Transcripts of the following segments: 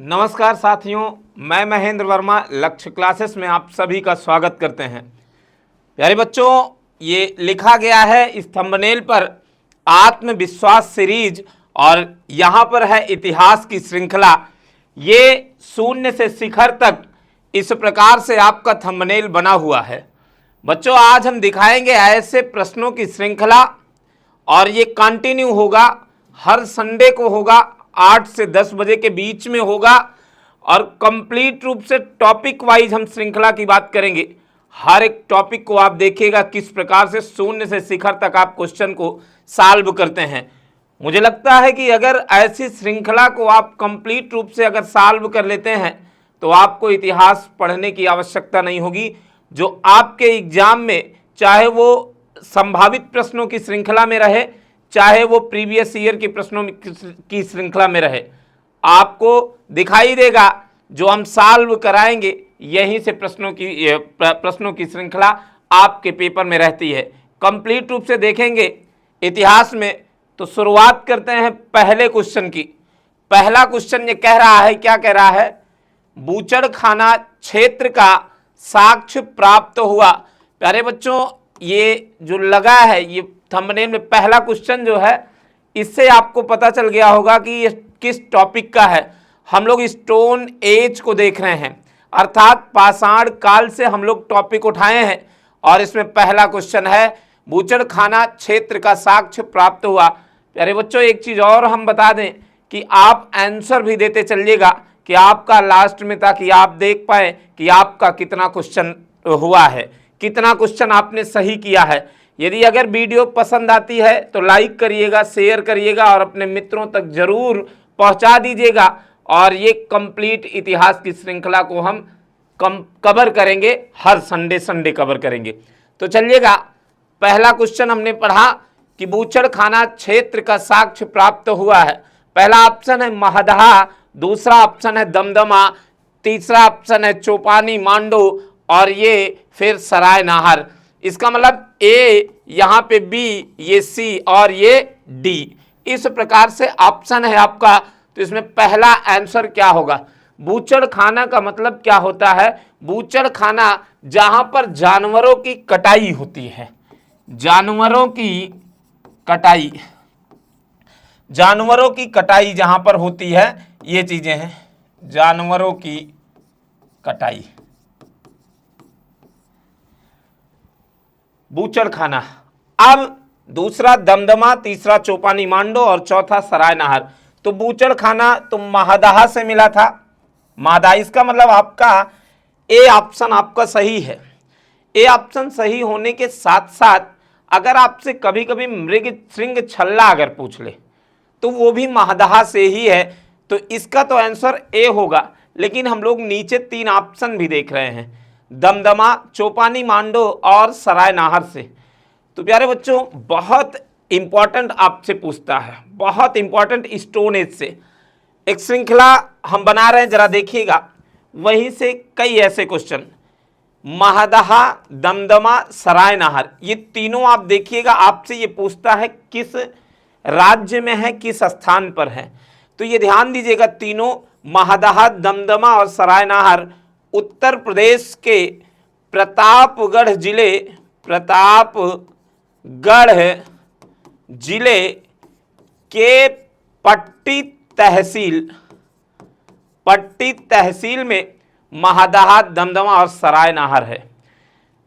नमस्कार साथियों, मैं महेंद्र वर्मा लक्ष्य क्लासेस में आप सभी का स्वागत करते हैं। प्यारे बच्चों, ये लिखा गया है इस थंबनेल पर आत्मविश्वास सीरीज और यहाँ पर है इतिहास की श्रृंखला। ये शून्य से शिखर तक इस प्रकार से आपका थंबनेल बना हुआ है। बच्चों, आज हम दिखाएंगे ऐसे प्रश्नों की श्रृंखला और ये कंटिन्यू होगा, हर संडे को होगा, 8 से 10 बजे के बीच में होगा और कंप्लीट रूप से टॉपिक वाइज हम श्रृंखला की बात करेंगे। हर एक टॉपिक को आप देखिएगा किस प्रकार से शून्य से शिखर तक आप क्वेश्चन को सॉल्व करते हैं। मुझे लगता है कि अगर ऐसी श्रृंखला को आप कंप्लीट रूप से अगर सॉल्व कर लेते हैं तो आपको इतिहास पढ़ने की आवश्यकता नहीं होगी। जो आपके एग्जाम में, चाहे वो संभावित प्रश्नों की श्रृंखला में रहे, चाहे वो प्रीवियस ईयर के प्रश्नों की श्रृंखला में रहे, आपको दिखाई देगा जो हम सॉल्व कराएंगे यहीं से प्रश्नों की श्रृंखला आपके पेपर में रहती है। कंप्लीट रूप से देखेंगे इतिहास में तो शुरुआत करते हैं पहले क्वेश्चन की। पहला क्वेश्चन ये कह रहा है, क्या कह रहा है? बूचड़खाना क्षेत्र का साक्ष्य प्राप्त हुआ। प्यारे बच्चों, ये जो लगा है ये थंबनेल में पहला क्वेश्चन जो है, इससे आपको पता चल गया होगा कि ये किस टॉपिक का है। हम लोग स्टोन एज को देख रहे हैं, अर्थात पाषाण काल से हम लोग टॉपिक उठाए हैं और इसमें पहला क्वेश्चन है बूचड़खाना क्षेत्र का साक्ष्य प्राप्त हुआ। प्यारे बच्चों, एक चीज और हम बता दें कि आप आंसर भी देते चलिएगा कि आपका लास्ट में, ताकि आप देख पाए कि आपका कितना क्वेश्चन हुआ है, कितना क्वेश्चन आपने सही किया है। यदि अगर वीडियो पसंद आती है तो लाइक करिएगा, शेयर करिएगा और अपने मित्रों तक जरूर पहुंचा दीजिएगा। और ये कंप्लीट इतिहास की श्रृंखला को हम कवर करेंगे, हर संडे कवर करेंगे। तो चलिएगा, पहला क्वेश्चन हमने पढ़ा कि बूचड़खाना क्षेत्र का साक्ष्य प्राप्त हुआ है। पहला ऑप्शन है महदहा, दूसरा ऑप्शन है दमदमा, तीसरा ऑप्शन है चौपानी मांडो और ये फिर सराय नाहर। इसका मतलब ए, यहाँ पे बी, ये सी और ये डी। इस प्रकार से ऑप्शन है आपका। तो इसमें पहला आंसर क्या होगा? बूचड़खाना का मतलब क्या होता है? बूचड़खाना जहां पर जानवरों की कटाई होती है, जानवरों की कटाई जहां पर होती है, ये चीजें हैं, जानवरों की कटाई, बूचड़खाना। अब दूसरा दमदमा, तीसरा चौपानी मांडो और चौथा सराय नाहर। तो बूचड़खाना तो महदहा से मिला था, महदहा। इसका मतलब आपका ए ऑप्शन आपका सही है। ए ऑप्शन सही होने के साथ साथ अगर आपसे कभी कभी मृग श्रृंग छल्ला अगर पूछ ले तो वो भी महदहा से ही है, तो इसका तो आंसर ए होगा। लेकिन हम लोग नीचे 3 ऑप्शन भी देख रहे हैं, दमदमा, चौपानी मांडो और सराय नाहर से। तो प्यारे बच्चों, बहुत इंपॉर्टेंट आपसे पूछता है, बहुत इंपॉर्टेंट स्टोन एज से एक श्रृंखला हम बना रहे हैं, जरा देखिएगा। वहीं से कई ऐसे क्वेश्चन, महदहा, दमदमा, सराय नाहर, ये तीनों आप देखिएगा, आपसे ये पूछता है किस राज्य में है, किस स्थान पर है। तो ये ध्यान दीजिएगा, तीनों महदहा, दमदमा और सराय नाहर उत्तर प्रदेश के प्रतापगढ़ जिले के पट्टी तहसील में महदहा, दमदमा और सराय नाहर है।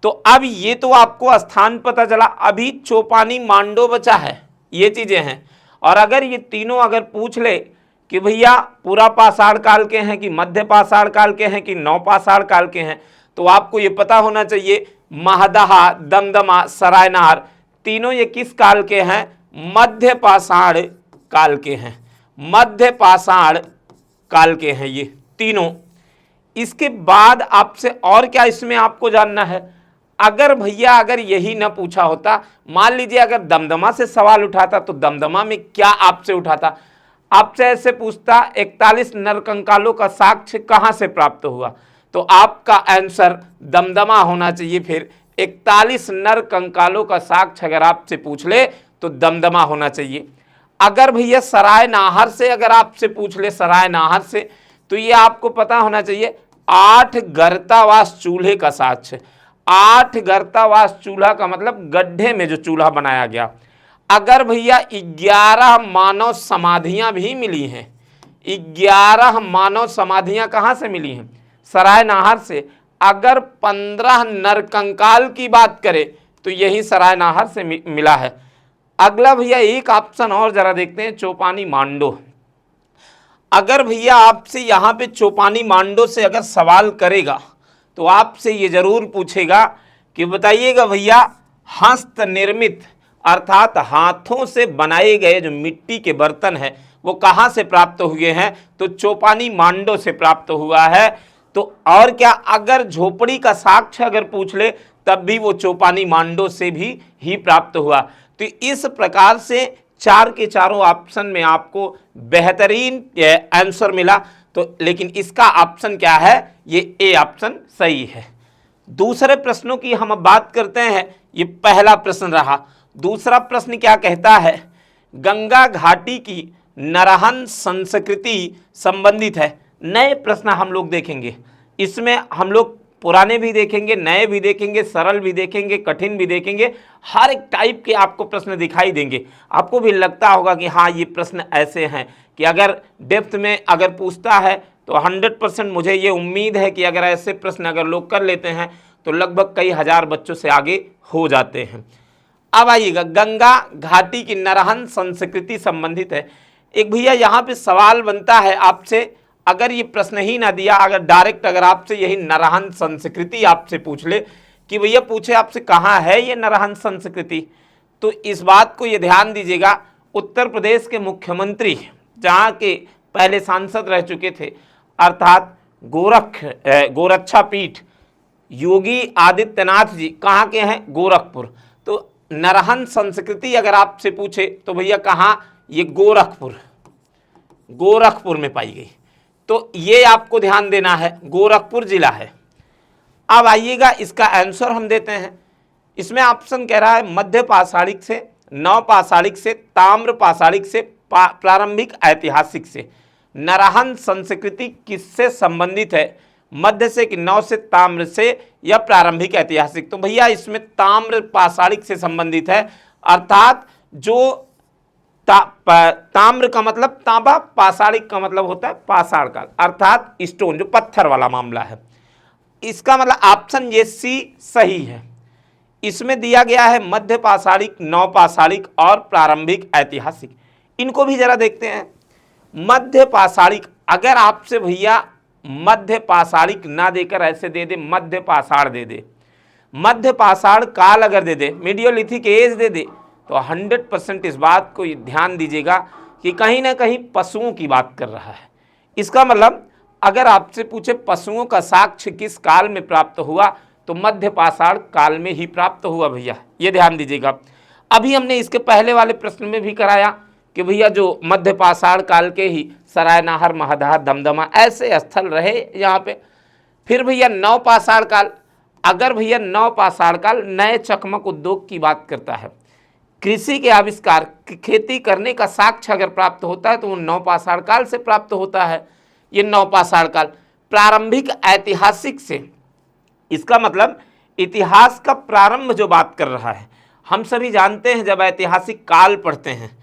तो अब ये तो आपको स्थान पता चला, अभी चौपानी मांडो बचा है, ये चीजें हैं। और अगर ये तीनों अगर पूछ ले कि भैया पूरा पाषाण काल के हैं कि मध्य पाषाण काल के हैं कि नव पाषाण काल के हैं, तो आपको ये पता होना चाहिए महदहा, दमदमा, सराय नाहर तीनों ये किस काल के हैं? मध्य पाषाण काल के हैं, मध्य पाषाण काल के हैं ये तीनों। इसके बाद आपसे और क्या इसमें आपको जानना है? अगर भैया अगर यही ना पूछा होता, मान लीजिए अगर दमदमा से सवाल उठाता तो दमदमा में क्या आपसे उठाता? आपसे ऐसे पूछता 41 नरकंकालों का साक्ष्य कहां से प्राप्त हुआ, तो आपका आंसर दमदमा होना चाहिए। फिर 41 नरकंकालों का साक्ष्य अगर आपसे पूछ ले तो दमदमा होना चाहिए। अगर भैया सराय नाहर से अगर आपसे पूछ ले, सराय नाहर से, तो ये आपको पता होना चाहिए 8 गर्तावास चूल्हे का साक्ष्य। 8 गर्तावास चूल्हा का मतलब गड्ढे में जो चूल्हा बनाया गया। अगर भैया 11 मानव समाधियां भी मिली हैं, 11 मानव समाधियां कहां से मिली हैं? सरायनाहर से। अगर 15 नरकंकाल की बात करें तो यही सरायनाहर से मिला है। अगला भैया एक ऑप्शन और जरा देखते हैं, चौपानी मांडो। अगर भैया आपसे यहाँ पे चौपानी मांडो से अगर सवाल करेगा तो आपसे ये जरूर पूछेगा कि बताइएगा भैया हस्त निर्मित अर्थात हाथों से बनाए गए जो मिट्टी के बर्तन है वो कहाँ से प्राप्त हुए हैं? तो चौपानी मांडो से प्राप्त हुआ है। तो और क्या, अगर झोपड़ी का साक्ष्य अगर पूछ ले तब भी वो चौपानी मांडो से भी ही प्राप्त हुआ। तो इस प्रकार से 4 के चारों ऑप्शन में आपको बेहतरीन आंसर मिला। तो लेकिन इसका ऑप्शन क्या है? ये ए ऑप्शन सही है। दूसरे प्रश्नों की हम अब बात करते हैं। ये पहला प्रश्न रहा। दूसरा प्रश्न क्या कहता है? गंगा घाटी की नरहन संस्कृति संबंधित है। नए प्रश्न हम लोग देखेंगे, इसमें हम लोग पुराने भी देखेंगे, नए भी देखेंगे, सरल भी देखेंगे, कठिन भी देखेंगे। हर एक टाइप के आपको प्रश्न दिखाई देंगे। आपको भी लगता होगा कि हाँ ये प्रश्न ऐसे हैं कि अगर डेप्थ में अगर पूछता है तो 100% मुझे ये उम्मीद है कि अगर ऐसे प्रश्न अगर लोग कर लेते हैं तो लगभग कई हजार बच्चों से आगे हो जाते हैं। अब आइएगा, गंगा घाटी की नरहन संस्कृति संबंधित है। एक भैया यहाँ पे सवाल बनता है आपसे, अगर ये प्रश्न ही ना दिया, अगर डायरेक्ट अगर आपसे यही नरहन संस्कृति आपसे पूछ ले कि भैया पूछे आपसे कहाँ है ये नरहन संस्कृति, तो इस बात को ये ध्यान दीजिएगा, उत्तर प्रदेश के मुख्यमंत्री जहाँ के पहले सांसद रह चुके थे अर्थात गोरक्षा पीठ योगी आदित्यनाथ जी कहाँ के हैं? गोरखपुर। तो नरहन संस्कृति अगर आपसे पूछे तो भैया कहाँ? ये गोरखपुर में पाई गई। तो ये आपको ध्यान देना है, गोरखपुर जिला है। अब आइएगा इसका आंसर हम देते हैं। इसमें ऑप्शन कह रहा है मध्य पाषाणिक से, नव पाषाणिक से, ताम्र पाषाणिक से, प्रारंभिक ऐतिहासिक से। नरहन संस्कृति किससे संबंधित है? मध्य से कि नव से, ताम्र से या प्रारंभिक ऐतिहासिक? तो भैया इसमें ताम्र पाषाणिक से संबंधित है। अर्थात जो ताम्र का मतलब तांबा, पाषाणिक का मतलब होता है पाषाण काल अर्थात स्टोन, जो पत्थर वाला मामला है। इसका मतलब ऑप्शन ये सी सही है। इसमें दिया गया है मध्य पाषाणिक, नव पाषाणिक और प्रारंभिक ऐतिहासिक। इनको भी जरा देखते हैं। मध्य पाषाणिक, अगर आपसे भैया मध्य पाषाणिक ना देकर ऐसे दे दे मध्य पाषाण दे दे, मध्य पाषाण काल अगर दे दे, मीडियोलिथिक एज दे दे, तो 100% इस बात को ध्यान दीजिएगा कि कहीं ना कहीं पशुओं की बात कर रहा है। इसका मतलब अगर आपसे पूछे पशुओं का साक्ष्य किस काल में प्राप्त हुआ तो मध्य पाषाण काल में ही प्राप्त हुआ भैया, ये ध्यान दीजिएगा। अभी हमने इसके पहले वाले प्रश्न में भी कराया कि भैया जो मध्य पाषाण काल के ही सरायनाहर, महदाह, दमदमा ऐसे स्थल रहे यहाँ पे। फिर भैया नव पाषाण काल, अगर भैया नव पाषाण काल नए चकमक उद्योग की बात करता है, कृषि के आविष्कार, खेती करने का साक्ष्य अगर प्राप्त होता है तो वो नव पाषाण काल से प्राप्त होता है, ये नव पाषाण काल। प्रारंभिक ऐतिहासिक से, इसका मतलब इतिहास का प्रारंभ जो बात कर रहा है। हम सभी जानते हैं जब ऐतिहासिक काल पढ़ते हैं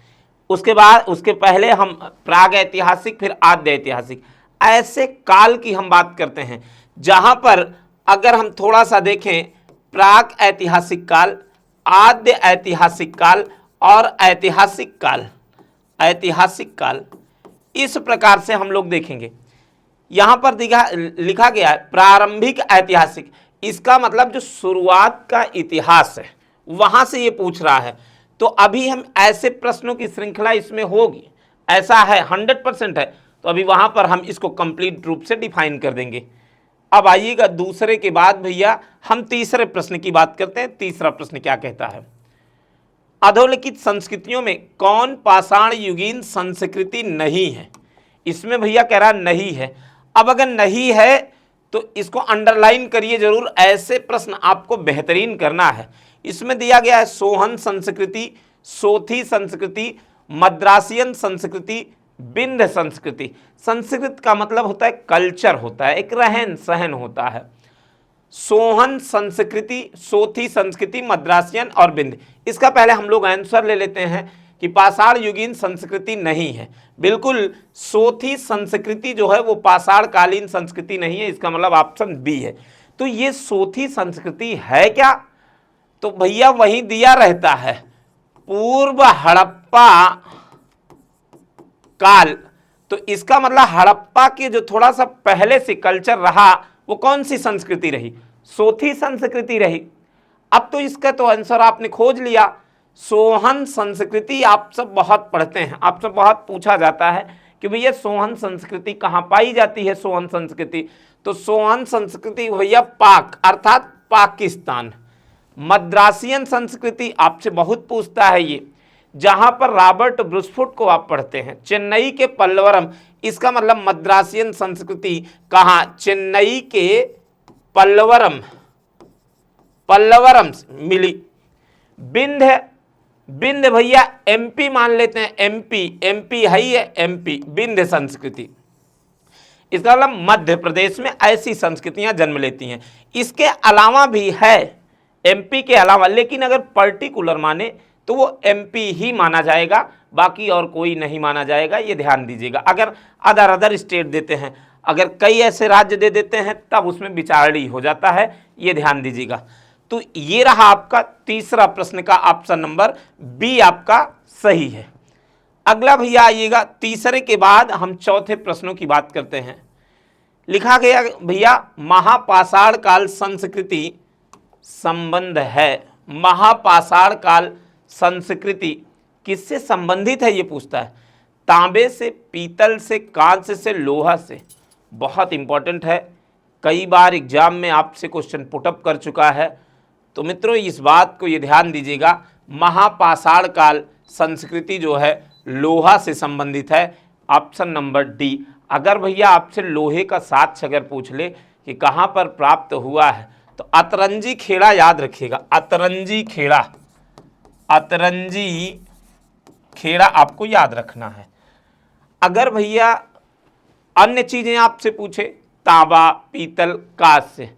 उसके बाद उसके पहले हम प्राग ऐतिहासिक फिर आद्य ऐतिहासिक ऐसे काल की हम बात करते हैं, जहां पर अगर हम थोड़ा सा देखें प्राग ऐतिहासिक काल, आद्य ऐतिहासिक काल और ऐतिहासिक काल, इस प्रकार से हम लोग देखेंगे। यहां पर लिखा गया है प्रारंभिक ऐतिहासिक, इसका मतलब जो शुरुआत का इतिहास है वहां से ये पूछ रहा है। तो अभी हम ऐसे प्रश्नों की श्रृंखला इसमें होगी, ऐसा है 100% है। तो अभी वहां पर हम इसको कंप्लीट रूप से डिफाइन कर देंगे। अब आइएगा दूसरे के बाद भैया हम तीसरे प्रश्न की बात करते हैं। तीसरा प्रश्न क्या कहता है? अधोलिखित संस्कृतियों में कौन पाषाण युगीन संस्कृति नहीं है? इसमें भैया कह रहा नहीं है। अब अगर नहीं है तो इसको अंडरलाइन करिए जरूर, ऐसे प्रश्न आपको बेहतरीन करना है। इसमें दिया गया है सोहन संस्कृति, सोथी संस्कृति, मद्रासियन संस्कृति, बिंध संस्कृति। संस्कृत का मतलब होता है कल्चर होता है, एक रहन सहन होता है। सोहन संस्कृति, सोथी संस्कृति, मद्रासियन और बिंद। इसका पहले हम लोग आंसर ले लेते हैं कि पाषाण युगीन संस्कृति नहीं है। बिल्कुल सोथी संस्कृति जो है वो पाषाण कालीन संस्कृति नहीं है, इसका मतलब ऑप्शन बी है। तो ये सोथी संस्कृति है क्या? तो भैया वही दिया रहता है, पूर्व हड़प्पा काल। तो इसका मतलब हड़प्पा के जो थोड़ा सा पहले से कल्चर रहा वो कौन सी संस्कृति रही? सोथी संस्कृति रही। अब तो इसका तो आंसर आपने खोज लिया, सोहन संस्कृति। आप सब बहुत पढ़ते हैं, आप सब बहुत पूछा जाता है कि भैया सोहन संस्कृति कहाँ पाई जाती है? सोहन संस्कृति, तो सोहन संस्कृति भैया पाक अर्थात पाकिस्तान। मद्रासियन संस्कृति आपसे बहुत पूछता है ये, जहां पर रॉबर्ट ब्रूसफुट को आप पढ़ते हैं, चेन्नई के पल्लवरम। इसका मतलब मद्रासियन संस्कृति कहाँ? चेन्नई के पल्लवरम मिली। बिंद है, बिंद भैया एमपी मान लेते हैं, एमपी है ये, एमपी बिंद संस्कृति। इसका मतलब मध्य प्रदेश में ऐसी संस्कृतियां जन्म लेती हैं। इसके अलावा भी है, एमपी के अलावा, लेकिन अगर पर्टिकुलर माने तो वो एमपी ही माना जाएगा, बाकी और कोई नहीं माना जाएगा, ये ध्यान दीजिएगा। अगर अदर स्टेट देते हैं, अगर कई ऐसे राज्य दे देते हैं तब उसमें विचारणी हो जाता है, ये ध्यान दीजिएगा। तो ये रहा आपका तीसरा प्रश्न का ऑप्शन नंबर बी आपका सही है। अगला भैया आइएगा, तीसरे के बाद हम चौथे प्रश्नों की बात करते हैं। लिखा गया भैया महापाषाण काल संस्कृति संबंध है। महापाषाण काल संस्कृति किससे संबंधित है ये पूछता है। तांबे से, पीतल से, कांच से, लोहा से। बहुत इंपॉर्टेंट है, कई बार एग्जाम में आपसे क्वेश्चन पुटअप कर चुका है। तो मित्रों इस बात को ये ध्यान दीजिएगा, महापाषाण काल संस्कृति जो है लोहा से संबंधित है, ऑप्शन नंबर डी। अगर भैया आपसे लोहे का साक्ष्य अगर पूछ ले कि कहाँ पर प्राप्त हुआ है, तो अतरंजी खेड़ा याद रखिएगा, अतरंजी खेड़ा आपको याद रखना है। अगर भैया अन्य चीजें आपसे पूछे तांबा, पीतल, कांच से,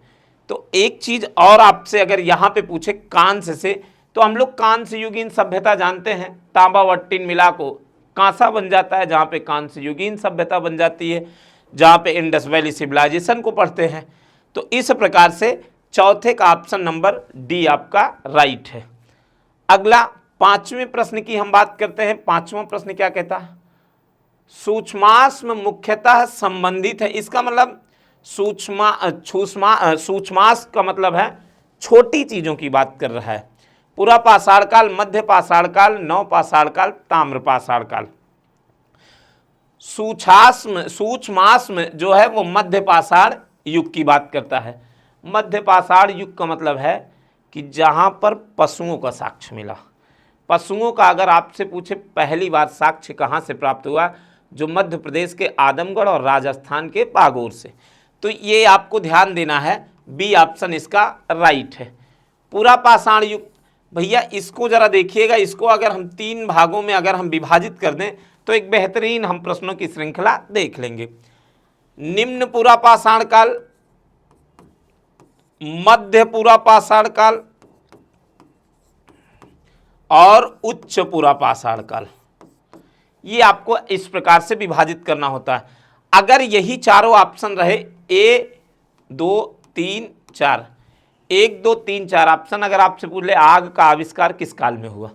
तो एक चीज और आपसे अगर यहाँ पे पूछे कांस्य से, तो हम लोग कांस्य युगीन सभ्यता जानते हैं, तांबा व टिन मिला को कांसा बन जाता है, जहाँ पे कांस्य युगीन सभ्यता बन जाती है, जहाँ पे इंडस वैली सिविलाइजेशन को पढ़ते हैं। तो इस प्रकार से चौथे का ऑप्शन नंबर डी आपका राइट है। अगला पांचवें प्रश्न की हम बात करते हैं। पांचवा प्रश्न क्या कहता है? सूक्ष्माश्म मुख्यतः संबंधित है। इसका मतलब सूक्ष्माश्म का मतलब है छोटी चीजों की बात कर रहा है। पूरा पाषाण काल, मध्य पाषाण काल, नव पाषाण काल, ताम्र पाषाण काल। सूक्ष्माश्म जो है वो मध्य पाषाण युग की बात करता है। मध्य पाषाण युग का मतलब है कि जहां पर पशुओं का साक्ष्य मिला। पशुओं का अगर आपसे पूछे पहली बार साक्ष्य कहाँ से प्राप्त हुआ, जो मध्य प्रदेश के आदमगढ़ और राजस्थान के बागोर से। तो ये आपको ध्यान देना है, बी ऑप्शन इसका राइट है। पूरा पाषाण युग भैया इसको जरा देखिएगा, इसको अगर हम तीन भागों में अगर हम विभाजित कर दें तो एक बेहतरीन हम प्रश्नों की श्रृंखला देख लेंगे। निम्न पूरा पाषाण काल, मध्य पूरा पाषाण काल और उच्च पूरा पाषाण काल। ये आपको इस प्रकार से विभाजित करना होता है। अगर यही चारों ऑप्शन रहे, ए 2 3 4, 1 2 3 4 ऑप्शन अगर आपसे पूछ ले आग का आविष्कार किस काल में हुआ,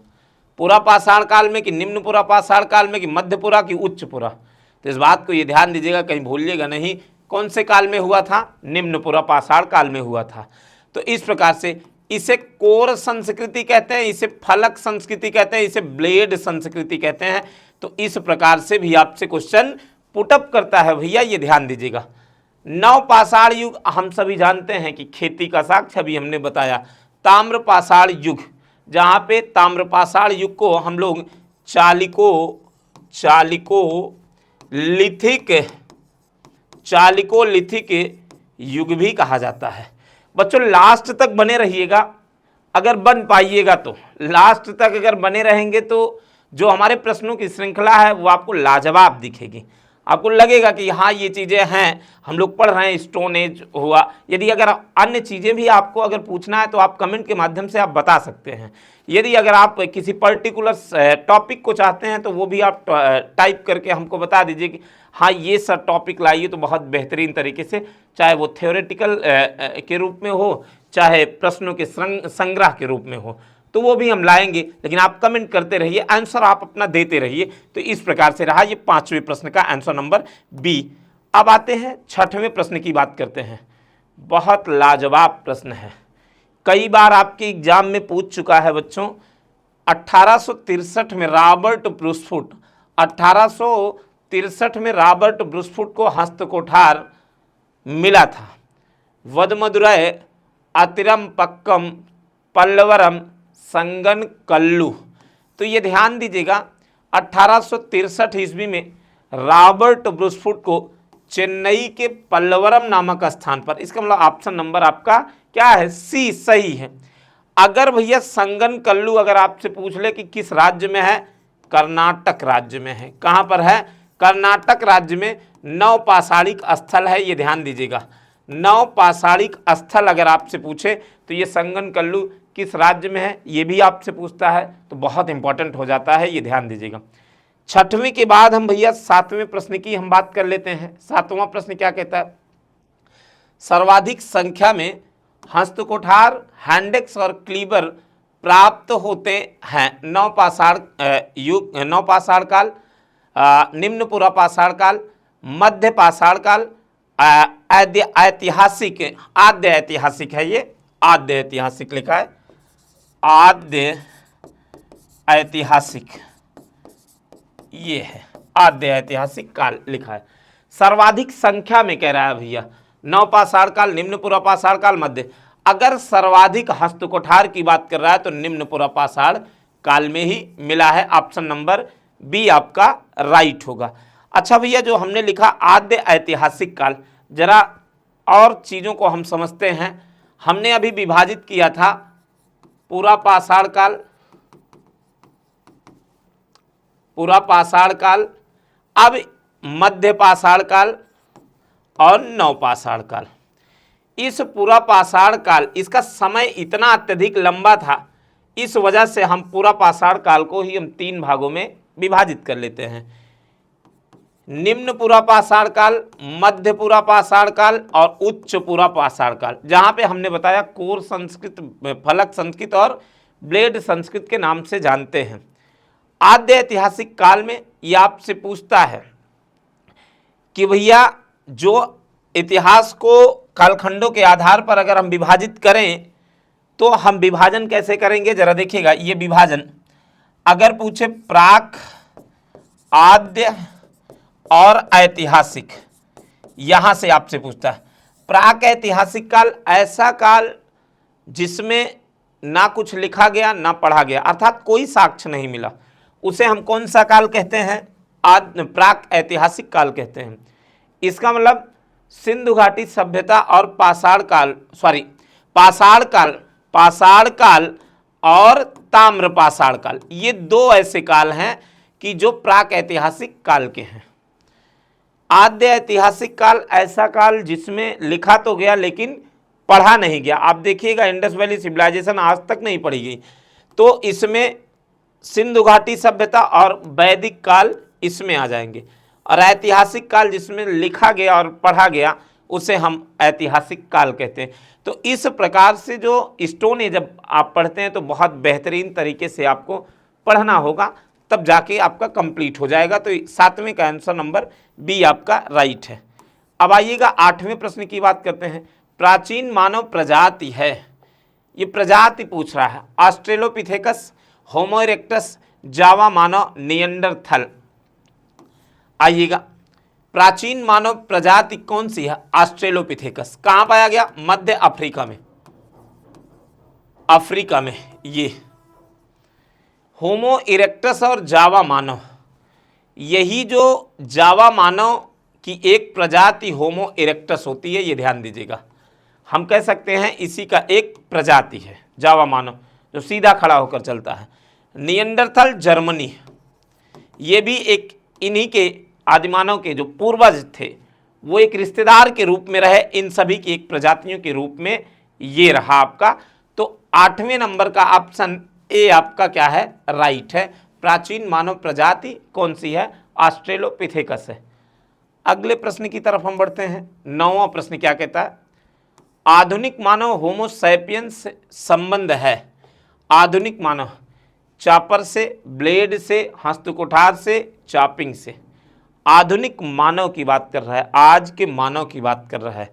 पूरा पाषाण काल में कि निम्न पूरा पाषाण काल में कि मध्य पूरा कि उच्च पूरा, तो इस बात को ये ध्यान दीजिएगा, कहीं भूलिएगा नहीं कौन से काल में हुआ था, निम्न पूरा पाषाण काल में हुआ था। तो इस प्रकार से इसे कोर संस्कृति कहते हैं, इसे फलक संस्कृति कहते हैं, इसे ब्लेड संस्कृति कहते हैं। तो इस प्रकार से भी आपसे क्वेश्चन पुटअप करता है भैया, ये ध्यान दीजिएगा। नव पाषाण युग हम सभी जानते हैं कि खेती का साक्ष्य अभी हमने बताया। ताम्र पाषाण युग, जहाँ पे ताम्र पाषाण युग को हम लोग चालिकोलिथिक युग भी कहा जाता है। बच्चों लास्ट तक बने रहिएगा, अगर बन पाइएगा तो, लास्ट तक अगर बने रहेंगे तो जो हमारे प्रश्नों की श्रृंखला है वो आपको लाजवाब दिखेगी। आपको लगेगा कि हाँ ये चीज़ें हैं, हम लोग पढ़ रहे हैं, स्टोन एज हुआ। यदि अगर अन्य चीज़ें भी आपको अगर पूछना है तो आप कमेंट के माध्यम से आप बता सकते हैं। यदि अगर आप किसी पर्टिकुलर टॉपिक को चाहते हैं तो वो भी आप टाइप करके हमको बता दीजिए कि हाँ ये सर टॉपिक लाइए, तो बहुत बेहतरीन तरीके से, चाहे वो थ्योरेटिकल के रूप में हो, चाहे प्रश्नों के संग्रह के रूप में हो, तो वो भी हम लाएंगे। लेकिन आप कमेंट करते रहिए, आंसर आप अपना देते रहिए। तो इस प्रकार से रहा ये 5वें प्रश्न का आंसर नंबर बी। अब आते हैं 6वें प्रश्न की बात करते हैं। बहुत लाजवाब प्रश्न है, कई बार आपके एग्जाम में पूछ चुका है बच्चों। 1863 में रॉबर्ट ब्रूसफुट, 1863 में रॉबर्ट ब्रूसफुट को हस्तकोठार मिला था। वदमदुरै, अतिरम पक्कम, पल्लवरम, संगन कल्लू। तो ये ध्यान दीजिएगा, 1863 ईस्वी में रॉबर्ट ब्रूसफुट को चेन्नई के पल्लवरम नामक स्थान पर, इसका मतलब ऑप्शन नंबर आपका क्या है, सी सही है। अगर भैया संगन कल्लू अगर आपसे पूछ ले कि किस राज्य में है, कर्नाटक राज्य में है। कहाँ पर है, कर्नाटक राज्य में। नवपाषाणिक स्थल है, ये ध्यान दीजिएगा, नवपाषाणिक स्थल अगर आपसे पूछे तो ये संगन कल्लू किस राज्य में है, ये भी आपसे पूछता है, तो बहुत इंपॉर्टेंट हो जाता है, ये ध्यान दीजिएगा। 6वें के बाद हम भैया 7वें प्रश्न की हम बात कर लेते हैं। 7वां प्रश्न क्या कहता है, सर्वाधिक संख्या में हस्तकोठार, हैंडेक्स और क्लीबर प्राप्त होते हैं नवपाषाण युग, नवपाषाण काल, निम्न पुरापाषाण काल, मध्य पाषाण काल, ऐतिहासिक, आद्य ऐतिहासिक है, ये आद्य ऐतिहासिक लिखा है, आद्य ऐतिहासिक, ये है आद्य ऐतिहासिक काल लिखा है। सर्वाधिक संख्या में कह रहा है भैया, नवपाषाण काल, निम्न पुरापाषाण काल, मध्य। अगर सर्वाधिक हस्तकोठार की बात कर रहा है तो निम्न पुरापाषाण काल में ही मिला है। ऑप्शन नंबर बी आपका राइट होगा। अच्छा भैया, जो हमने लिखा आद्य ऐतिहासिक काल, जरा और चीज़ों को हम समझते हैं। हमने अभी विभाजित किया था पुरापाषाण काल, पुरापाषाण काल, अब मध्य पाषाण काल और नवपाषाण काल। इस पुरापाषाण काल, इसका समय इतना अत्यधिक लंबा था, इस वजह से हम पुरापाषाण काल को ही हम 3 भागों में विभाजित कर लेते हैं। निम्न पुरापाषाण काल, मध्य पुरापाषाण काल और उच्च पुरापाषाण काल, जहाँ पे हमने बताया कोर संस्कृत, फलक संस्कृत और ब्लेड संस्कृत के नाम से जानते हैं। आद्य ऐतिहासिक काल में ये आपसे पूछता है कि भैया जो इतिहास को कालखंडों के आधार पर अगर हम विभाजित करें तो हम विभाजन कैसे करेंगे, जरा देखिएगा। ये विभाजन अगर पूछे प्राक, आद्य और ऐतिहासिक, यहां से आपसे पूछता है। प्राक ऐतिहासिक काल ऐसा काल जिसमें ना कुछ लिखा गया ना पढ़ा गया, अर्थात कोई साक्ष्य नहीं मिला, उसे हम कौन सा काल कहते हैं, प्राक ऐतिहासिक काल कहते हैं। इसका मतलब सिंधु घाटी सभ्यता और पाषाण काल, पाषाण काल और ताम्रपाषाण काल, ये 2 ऐसे काल हैं कि जो प्राक ऐतिहासिक काल के हैं। आद्य ऐतिहासिक काल ऐसा काल जिसमें लिखा तो गया लेकिन पढ़ा नहीं गया। आप देखिएगा इंडस वैली सिविलाइजेशन आज तक नहीं पढ़ी गई, तो इसमें सिंधु घाटी सभ्यता और वैदिक काल इसमें आ जाएंगे। और ऐतिहासिक काल जिसमें लिखा गया और पढ़ा गया उसे हम ऐतिहासिक काल कहते हैं। तो इस प्रकार से जो स्टोन एज जब आप पढ़ते हैं तो बहुत बेहतरीन तरीके से आपको पढ़ना होगा, तब जाके आपका कंप्लीट हो जाएगा। तो 7वें का आंसर नंबर बी आपका राइट है। अब आइएगा 8वें प्रश्न की बात करते हैं। प्राचीन मानव प्रजाति है, ये प्रजाति पूछ रहा है, ऑस्ट्रेलोपिथेकस, होमो इरेक्टस, जावा मानव, निएंडरथल। आइएगा, प्राचीन मानव प्रजाति कौन सी है, ऑस्ट्रेलोपिथेकस। कहां पाया गया, मध्य अफ्रीका में, अफ्रीका में। ये होमो इरेक्टस और जावा मानव, यही जो जावा मानव की एक प्रजाति होमो इरेक्टस होती है, ये ध्यान दीजिएगा। हम कह सकते हैं इसी का एक प्रजाति है जावा मानव, जो सीधा खड़ा होकर चलता है। निएंडरथल जर्मनी, ये भी एक इन्हीं के आदिमानव के जो पूर्वज थे वो एक रिश्तेदार के रूप में रहे, इन सभी की एक प्रजातियों के रूप में ये रहा आपका। तो 8वें नंबर का ऑप्शन ए आपका क्या है, राइट है। प्राचीन मानव प्रजाति कौन सी है, ऑस्ट्रेलोपिथेकस है। अगले प्रश्न की तरफ हम बढ़ते हैं। 9वां प्रश्न क्या कहता है, आधुनिक मानव होमो सैपियंस से संबंध है। आधुनिक मानव चॉपर से, ब्लेड से, हस्तकुठार से, चॉपिंग से। आधुनिक मानव की बात कर रहा है, आज के मानव की बात कर रहा है,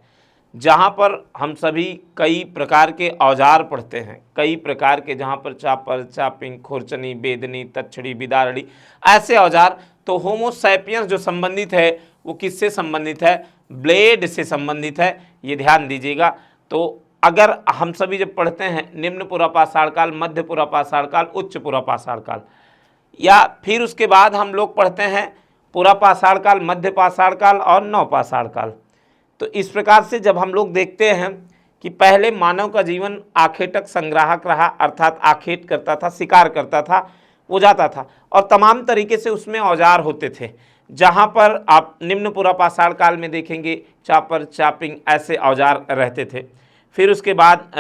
जहाँ पर हम सभी कई प्रकार के औजार पढ़ते हैं, कई प्रकार के, जहाँ पर चॉपर, चॉपिंग, खुरचनी, बेदनी, तछड़ी, बिदारड़ी, ऐसे औजार। तो होमो सैपियंस जो संबंधित है वो किससे संबंधित है, ब्लेड से संबंधित है, ये ध्यान दीजिएगा। तो अगर हम सभी जब पढ़ते हैं निम्न पुरापाषाण काल, मध्य पुरापाषाण काल, उच्च पुरापाषाण काल, या फिर उसके बाद हम लोग पढ़ते हैं पुरापाषाण काल, मध्य पाषाण काल और नवपाषाण काल। तो इस प्रकार से जब हम लोग देखते हैं कि पहले मानव का जीवन आखेटक संग्राहक रहा, अर्थात आखेट करता था, शिकार करता था, वो जाता था, और तमाम तरीके से उसमें औजार होते थे। जहाँ पर आप निम्न पुरापाषाण काल में देखेंगे चॉपर, चॉपिंग, ऐसे औजार रहते थे। फिर उसके बाद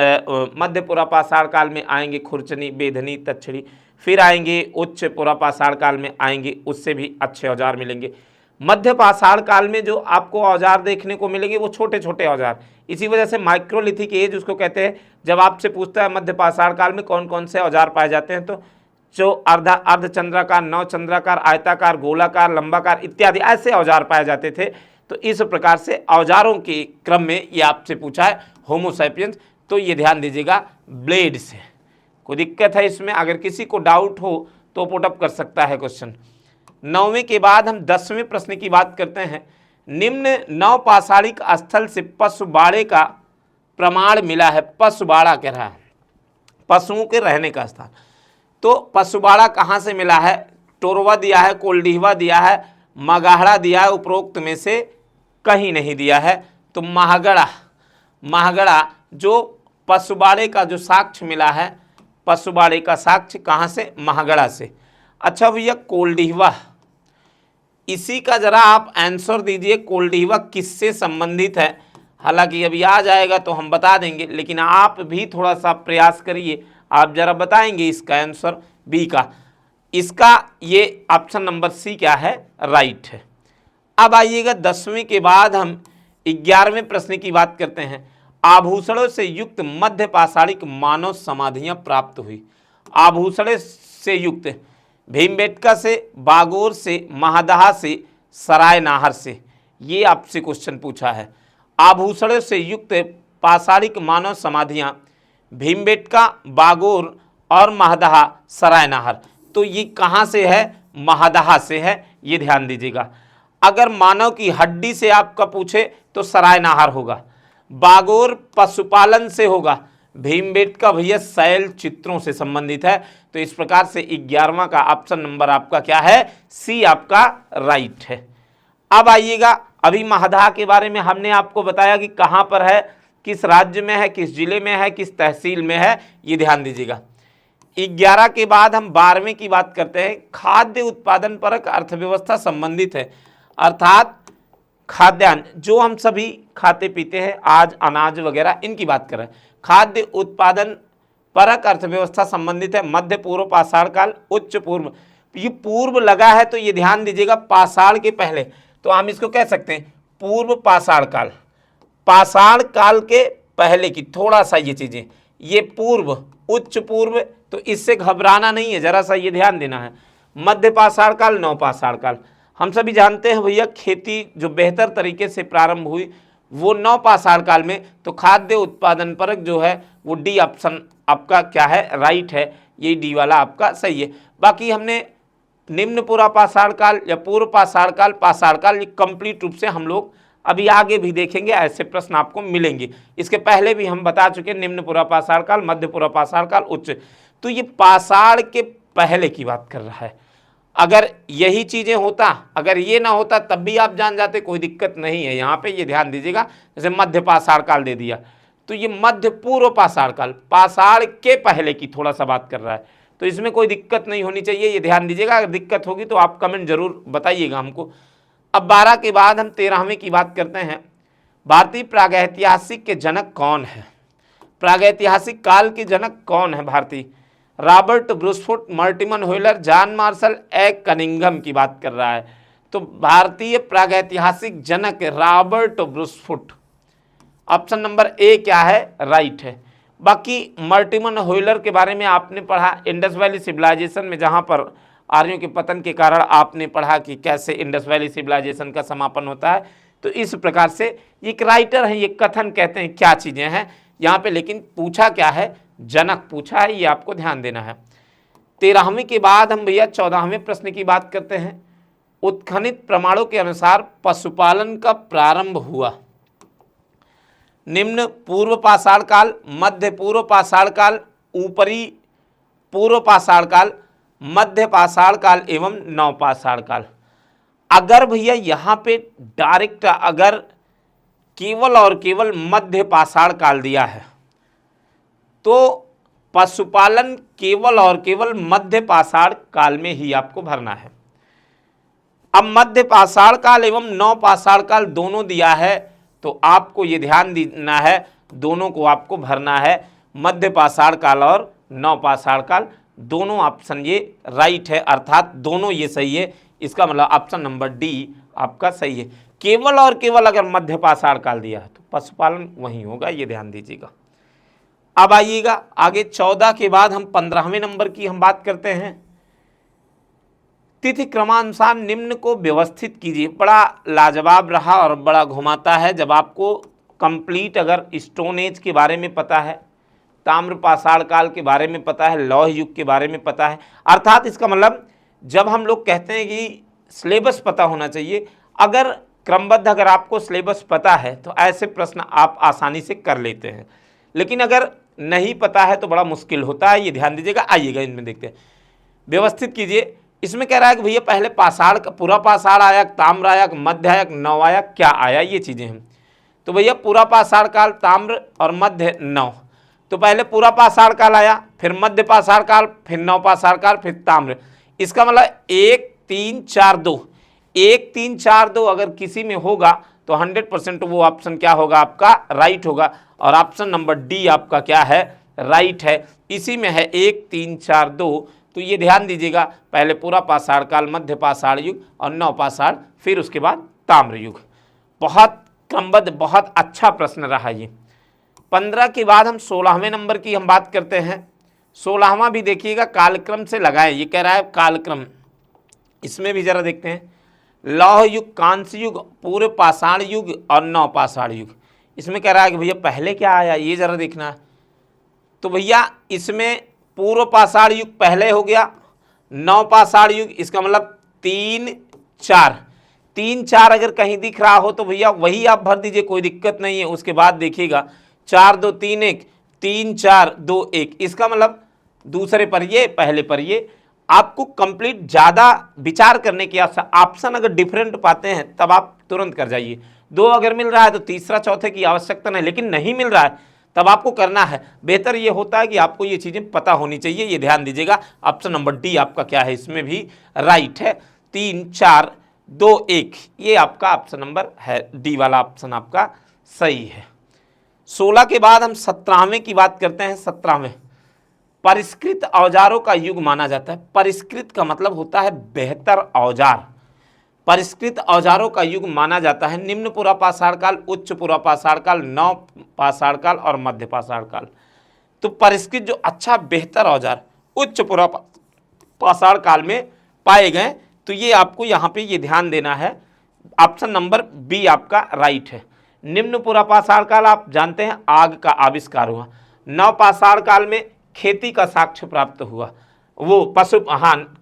मध्य पुरापाषाण काल में आएंगे खुरचनी, बेधनी, तछड़ी। फिर आएंगे उच्च पुरापाषाण काल में आएंगे, उससे भी अच्छे औजार मिलेंगे। मध्य पाषाण काल में जो आपको औजार देखने को मिलेंगे वो छोटे छोटे औजार। इसी वजह से माइक्रोलिथिक एज उसको कहते हैं। जब आपसे पूछता है मध्य पाषाण काल में कौन कौन से औजार पाए जाते हैं, तो जो अर्धचंद्राकार, नवचंद्राकार, आयताकार, गोलाकार, लंबाकार इत्यादि ऐसे औजार पाए जाते थे। तो इस प्रकार से औजारों के क्रम में ये आपसे पूछा है होमो सैपियंस, तो ये ध्यान दीजिएगा ब्लेड से। कोई दिक्कत है इसमें, अगर किसी को डाउट हो तो पुटअप कर सकता है क्वेश्चन। 9वें के बाद हम 10वें प्रश्न की बात करते हैं। निम्न नवपाषाणिक स्थल से पशुबाड़े का प्रमाण मिला है। पशुबाड़ा कह रहा है, पशुओं के रहने का स्थान। तो पशुबाड़ा कहाँ से मिला है, टोरवा दिया है, कोल्डीहवा दिया है, मगाहड़ा दिया है, उपरोक्त में से कहीं नहीं दिया है। तो महागड़ा जो पशुबाड़े का जो साक्ष्य मिला है, पशुबाड़े का साक्ष्य कहाँ से, महागड़ा से। अच्छा भैया कोल्डीहवा, इसी का जरा आप आंसर दीजिए, कोल्डीहवा किससे संबंधित है। हालांकि अभी आ जाएगा तो हम बता देंगे, लेकिन आप भी थोड़ा सा प्रयास करिए, आप जरा बताएंगे इसका आंसर बी का। इसका ये ऑप्शन नंबर सी क्या है, राइट है। अब आइएगा 10वें के बाद हम 11वें प्रश्न की बात करते हैं। आभूषणों से युक्त मध्य पाषाणिक मानव समाधियां प्राप्त हुई। आभूषणों से युक्त भीमबेटका से, बागोर से, महादहा से, सरायनाहर से, ये आपसे क्वेश्चन पूछा है। आभूषणों से युक्त पाषाणिक मानव समाधियां भीमबेटका, बागोर और महादहा, सरायनाहर। तो ये कहाँ से है, महादहा से है, ये ध्यान दीजिएगा। अगर मानव की हड्डी से आपका पूछे तो सरायनाहर होगा, बागोर पशुपालन से होगा, भीमबेटका भैया शैल चित्रों से संबंधित है। तो इस प्रकार से 11वां का ऑप्शन नंबर आपका क्या है, सी आपका राइट है। अब आइएगा, अभी महादहा के बारे में हमने आपको बताया कि कहाँ पर है, किस राज्य में है, किस जिले में है, किस तहसील में है, ये ध्यान दीजिएगा। 11 के बाद हम 12वें की बात करते हैं। खाद्य उत्पादन परक अर्थव्यवस्था संबंधित है, अर्थात खाद्यान्न जो हम सभी खाते पीते हैं, आज अनाज वगैरह, इनकी बात कर रहे हैं। खाद्य उत्पादन परक अर्थव्यवस्था संबंधित है मध्य पूर्व पाषाण काल, उच्च पूर्व। ये पूर्व लगा है तो ये ध्यान दीजिएगा पाषाण के पहले, तो हम इसको कह सकते हैं पूर्व पाषाण काल। पाषाण काल के पहले की थोड़ा सा ये चीजें, ये पूर्व, उच्च पूर्व, तो इससे घबराना नहीं है, जरा सा ये ध्यान देना है। मध्य पाषाण काल, नवपाषाण काल। हम सभी जानते हैं भैया खेती जो बेहतर तरीके से प्रारंभ हुई वो नवपाषाण काल में। तो खाद्य उत्पादन परक जो है वो डी ऑप्शन आपका क्या है, राइट है, ये डी वाला आपका सही है। बाकी हमने निम्न पुरापाषाण काल या पूर्व पाषाण काल, पाषाण काल, ये कंप्लीट रूप से हम लोग अभी आगे भी देखेंगे, ऐसे प्रश्न आपको मिलेंगे। इसके पहले भी हम बता चुके, निम्न पुरापाषाण काल, मध्य पुरापाषाण काल, उच्च। तो ये पाषाण के पहले की बात कर रहा है। अगर यही चीजें होता, अगर ये ना होता तब भी आप जान जाते, कोई दिक्कत नहीं है। यहाँ पे ये ध्यान दीजिएगा, जैसे मध्य पाषाण काल दे दिया तो ये मध्य पूर्व पाषाण काल, पाषाण के पहले की थोड़ा सा बात कर रहा है। तो इसमें कोई दिक्कत नहीं होनी चाहिए, ये ध्यान दीजिएगा। अगर दिक्कत होगी तो आप कमेंट जरूर बताइएगा हमको। अब 12 के बाद हम 13वें की बात करते हैं। भारतीय प्रागैतिहासिक के जनक कौन है? प्रागैतिहासिक काल के जनक कौन है भारतीय? Robert Bruce Foote, Mortimer Wheeler, John Marshall, A Cunningham की बात कर रहा है। तो भारतीय प्रागैतिहासिक जनक Robert Bruce Foote, option number A क्या है? राइट है। बाकी मॉर्टिमर व्हीलर के बारे में आपने पढ़ा इंडस वैली सिविलाइजेशन में, जहां पर आर्यों के पतन के कारण आपने पढ़ा कि कैसे इंडस वैली सिविलाइजेशन का समापन होता है। तो इस प्रकार से ये एक राइटर है, ये कथन कहते हैं, क्या चीजें हैं यहाँ पे, लेकिन पूछा क्या है? जनक पूछा है, ये आपको ध्यान देना है। 13वें के बाद हम भैया 14वें प्रश्न की बात करते हैं। उत्खनित प्रमाणों के अनुसार पशुपालन का प्रारंभ हुआ। निम्न पूर्व पाषाण काल, मध्य पूर्व पाषाण काल, ऊपरी पूर्व पाषाण काल, मध्य पाषाण काल एवं नवपाषाण काल। अगर भैया यहाँ पे डायरेक्ट अगर केवल और केवल मध्य पाषाण काल दिया है तो पशुपालन केवल और केवल मध्य पाषाण काल में ही आपको भरना है। अब मध्य पाषाण काल एवं नवपाषाण काल दोनों दिया है तो आपको ये ध्यान देना है, दोनों को आपको भरना है, मध्य पाषाण काल और नवपाषाण काल दोनों। ऑप्शन ये राइट है, अर्थात दोनों ये सही है। इसका मतलब ऑप्शन नंबर डी आपका सही है। केवल और केवल अगर मध्य पाषाण काल दिया है तो पशुपालन वही होगा, ये ध्यान दीजिएगा। अब आइएगा आगे 14 के बाद हम 15वें नंबर की हम बात करते हैं। तिथि क्रमानुसार निम्न को व्यवस्थित कीजिए। बड़ा लाजवाब रहा और बड़ा घुमाता है जब आपको कंप्लीट अगर स्टोन एज के बारे में पता है, ताम्र पाषाण काल के बारे में पता है, लौह युग के बारे में पता है। अर्थात इसका मतलब जब हम लोग कहते हैं कि सिलेबस पता होना चाहिए, अगर क्रमबद्ध अगर आपको सिलेबस पता है तो ऐसे प्रश्न आप आसानी से कर लेते हैं, लेकिन अगर नहीं पता है तो बड़ा मुश्किल होता है, ये ध्यान दीजिएगा। आइएगा इनमें देखते हैं। व्यवस्थित कीजिए। इसमें कह रहा है कि भैया पहले पाषाण का पूरा पाषाण आया, ताम्र आया, मध्य आया, नव आया, क्या आया, ये चीजें हैं। तो भैया पूरा पाषाण काल, ताम्र और मध्य नव। तो पहले पूरा पाषाण काल आया, फिर मध्य पाषाण काल, फिर नव पाषाण काल, फिर ताम्र। इसका मतलब 1 3 4 2, 1 3 4 2 अगर किसी में होगा तो 100% वो ऑप्शन क्या होगा? आपका राइट होगा। और ऑप्शन नंबर डी आपका क्या है? राइट है। इसी में है 1 3 4 2। तो ये ध्यान दीजिएगा, पहले पूरा पाषाण काल, मध्य पाषाण युग और नव पाषाण, फिर उसके बाद ताम्र युग। बहुत क्रमबद्ध, बहुत अच्छा प्रश्न रहा ये। 15 के बाद हम 16वें नंबर की हम बात करते हैं। 16वां भी देखिएगा, कालक्रम से लगाए, ये कह रहा है कालक्रम। इसमें भी जरा देखते हैं। लौह युग, कांस्य युग, पूर्व पाषाण युग और नव पाषाण युग। इसमें कह रहा है कि भैया पहले क्या आया, ये जरा देखना है। तो भैया इसमें पूर्व पाषाण युग पहले हो गया, नव पाषाण युग, इसका मतलब 3 4, 3 4 अगर कहीं दिख रहा हो तो भैया वही आप भर दीजिए, कोई दिक्कत नहीं है। उसके बाद देखिएगा 4 2 3 1, 3 4 2 1, इसका मतलब दूसरे पर ये, पहले पर ये। आपको कंप्लीट ज़्यादा विचार करने की ऑप्शन अगर डिफरेंट पाते हैं तब आप तुरंत कर जाइए। 2 अगर मिल रहा है तो तीसरा चौथे की आवश्यकता नहीं, लेकिन नहीं मिल रहा है तब आपको करना है। बेहतर ये होता है कि आपको ये चीज़ें पता होनी चाहिए, ये ध्यान दीजिएगा। ऑप्शन नंबर डी आपका क्या है? इसमें भी राइट है। 3 4 2 1, ये आपका ऑप्शन नंबर है, डी वाला ऑप्शन आपका सही है। 16 के बाद हम 17वें की बात करते हैं। 17वें परिष्कृत औजारों का युग माना जाता है। परिष्कृत का मतलब होता है बेहतर औजार। परिष्कृत औजारों का युग माना जाता है निम्न पूरा पाषाण काल, उच्च पूरा पाषाण काल, नव पाषाण काल और मध्य पाषाण काल। तो परिष्कृत जो अच्छा बेहतर औजार उच्च पूरा पाषाण काल में पाए गए, तो ये आपको यहाँ पे ये ध्यान देना है। ऑप्शन नंबर बी आपका राइट है। निम्न पूरा पाषाण काल आप जानते हैं आग का आविष्कार हुआ। नव पाषाण काल में खेती का साक्ष्य प्राप्त हुआ, वो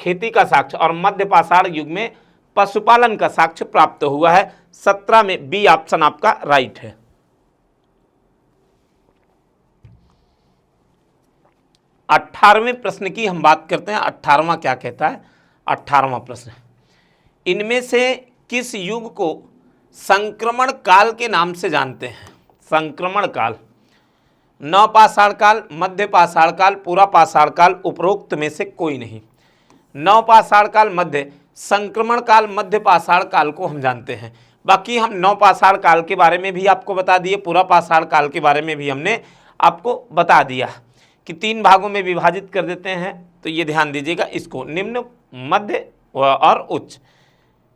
खेती का साक्ष्य, और मध्य पाषाण युग में पशुपालन का साक्ष्य प्राप्त हुआ है। 17 में बी ऑप्शन आपका राइट है। 18वें प्रश्न की हम बात करते हैं। 18वां क्या कहता है? 18वां प्रश्न, इनमें से किस युग को संक्रमण काल के नाम से जानते हैं? संक्रमण काल, नवपाषाण काल, मध्य पाषाण काल, पूरा पाषाण काल, उपरोक्त में से कोई नहीं। नवपाषाण काल, मध्य संक्रमण काल, मध्य पाषाण काल को हम जानते हैं। बाकी हम नवपाषाण काल के बारे में भी आपको बता दिए, पूरा पाषाण काल के बारे में भी हमने आपको बता दिया कि 3 भागों में विभाजित कर देते हैं। तो ये ध्यान दीजिएगा इसको, निम्न, मध्य और उच्च।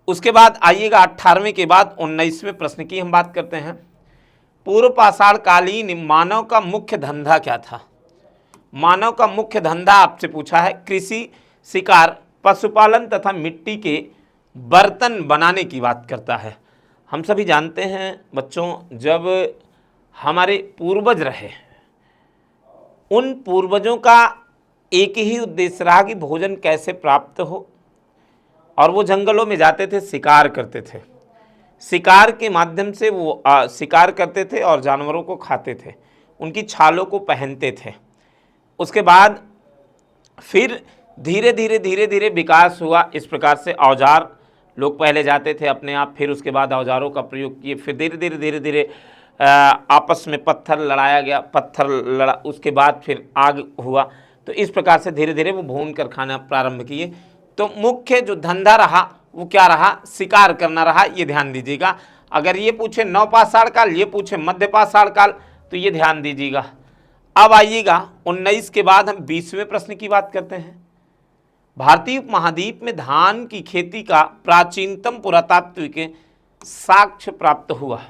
उसके बाद आइएगा 18वें के बाद 19वें प्रश्न की हम बात करते हैं। पूर्व पाषाण कालीन मानव का मुख्य धंधा क्या था? मानव का मुख्य धंधा आपसे पूछा है कृषि, शिकार, पशुपालन तथा मिट्टी के बर्तन बनाने की बात करता है। हम सभी जानते हैं बच्चों, जब हमारे पूर्वज रहे, उन पूर्वजों का एक ही उद्देश्य रहा कि भोजन कैसे प्राप्त हो, और वो जंगलों में जाते थे, शिकार करते थे। शिकार के माध्यम से वो शिकार करते थे और जानवरों को खाते थे, उनकी छालों को पहनते थे। उसके बाद फिर धीरे धीरे विकास हुआ। इस प्रकार से औजार, लोग पहले जाते थे अपने आप, फिर उसके बाद औजारों का प्रयोग किए, फिर धीरे धीरे आपस में पत्थर लड़ाया गया, पत्थर लड़ा, उसके बाद फिर आग हुआ। तो इस प्रकार से धीरे धीरे वो भून कर खाना प्रारंभ किए। तो मुख्य जो धंधा रहा वो क्या रहा? शिकार करना रहा। ये ध्यान दीजिएगा। अगर ये पूछे नवपाषाण काल, ये पूछे मध्य पाषाण काल, तो ये ध्यान दीजिएगा। अब आइएगा 19 के बाद हम 20वें प्रश्न की बात करते हैं। भारतीय उपमहाद्वीप में धान की खेती का प्राचीनतम पुरातात्विक साक्ष्य प्राप्त हुआ।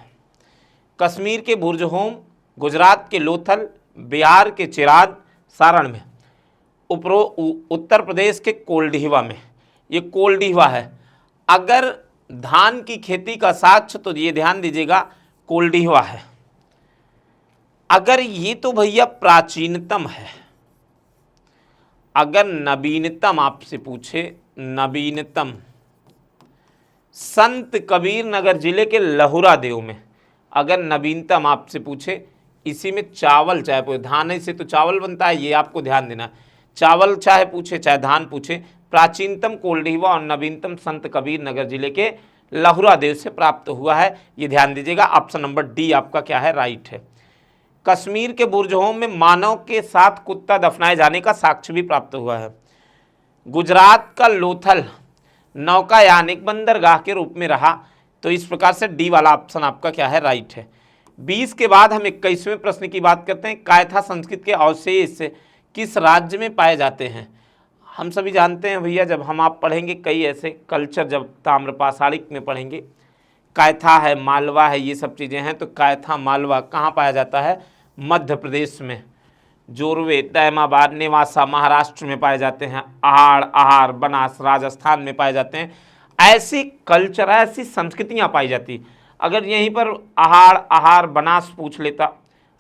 कश्मीर के बुरजहोम, गुजरात के लोथल, बिहार के चिराद सारण में, उत्तर प्रदेश के कोल्डीहवा में। ये कोल्डीहवा है। अगर धान की खेती का साक्ष्य, तो ये ध्यान दीजिएगा कोल्डीहवा है। अगर ये तो भैया प्राचीनतम है, अगर नवीनतम आपसे पूछे, नवीनतम संत कबीर नगर जिले के लहुरा देव में, अगर नवीनतम आपसे पूछे, इसी में चावल चाहे पूछे, धान से तो चावल बनता है, ये आपको ध्यान देना। चावल चाहे पूछे चाहे धान पूछे, प्राचीनतम कोल्डीहवा और नवीनतम संत कबीर नगर जिले के लहुरा देव से प्राप्त हुआ है। ये ध्यान दीजिएगा। ऑप्शन नंबर डी आपका क्या है? राइट है। कश्मीर के बुरजहोम में मानव के साथ कुत्ता दफनाए जाने का साक्ष्य भी प्राप्त हुआ है। गुजरात का लोथल नौकायानिक बंदरगाह के रूप में रहा। तो इस प्रकार से डी वाला ऑप्शन आपका क्या है? राइट है। 20 के बाद हम 21वें प्रश्न की बात करते हैं। कायथा संस्कृत के अवशेष किस राज्य में पाए जाते हैं? हम सभी जानते हैं भैया, जब हम आप पढ़ेंगे कई ऐसे कल्चर, जब ताम्रपाषाणिक में पढ़ेंगे, कायथा है, मालवा है, ये सब चीज़ें हैं। तो कायथा, मालवा कहाँ पाया जाता है? मध्य प्रदेश में। जोरवे, दैमाबाद, नेवासा महाराष्ट्र में पाए जाते हैं। आहाड़, आहार, बनास राजस्थान में पाए जाते हैं। ऐसी कल्चर, ऐसी संस्कृतियाँ पाई जाती। अगर यहीं पर आहाड़, आहार, बनास पूछ लेता,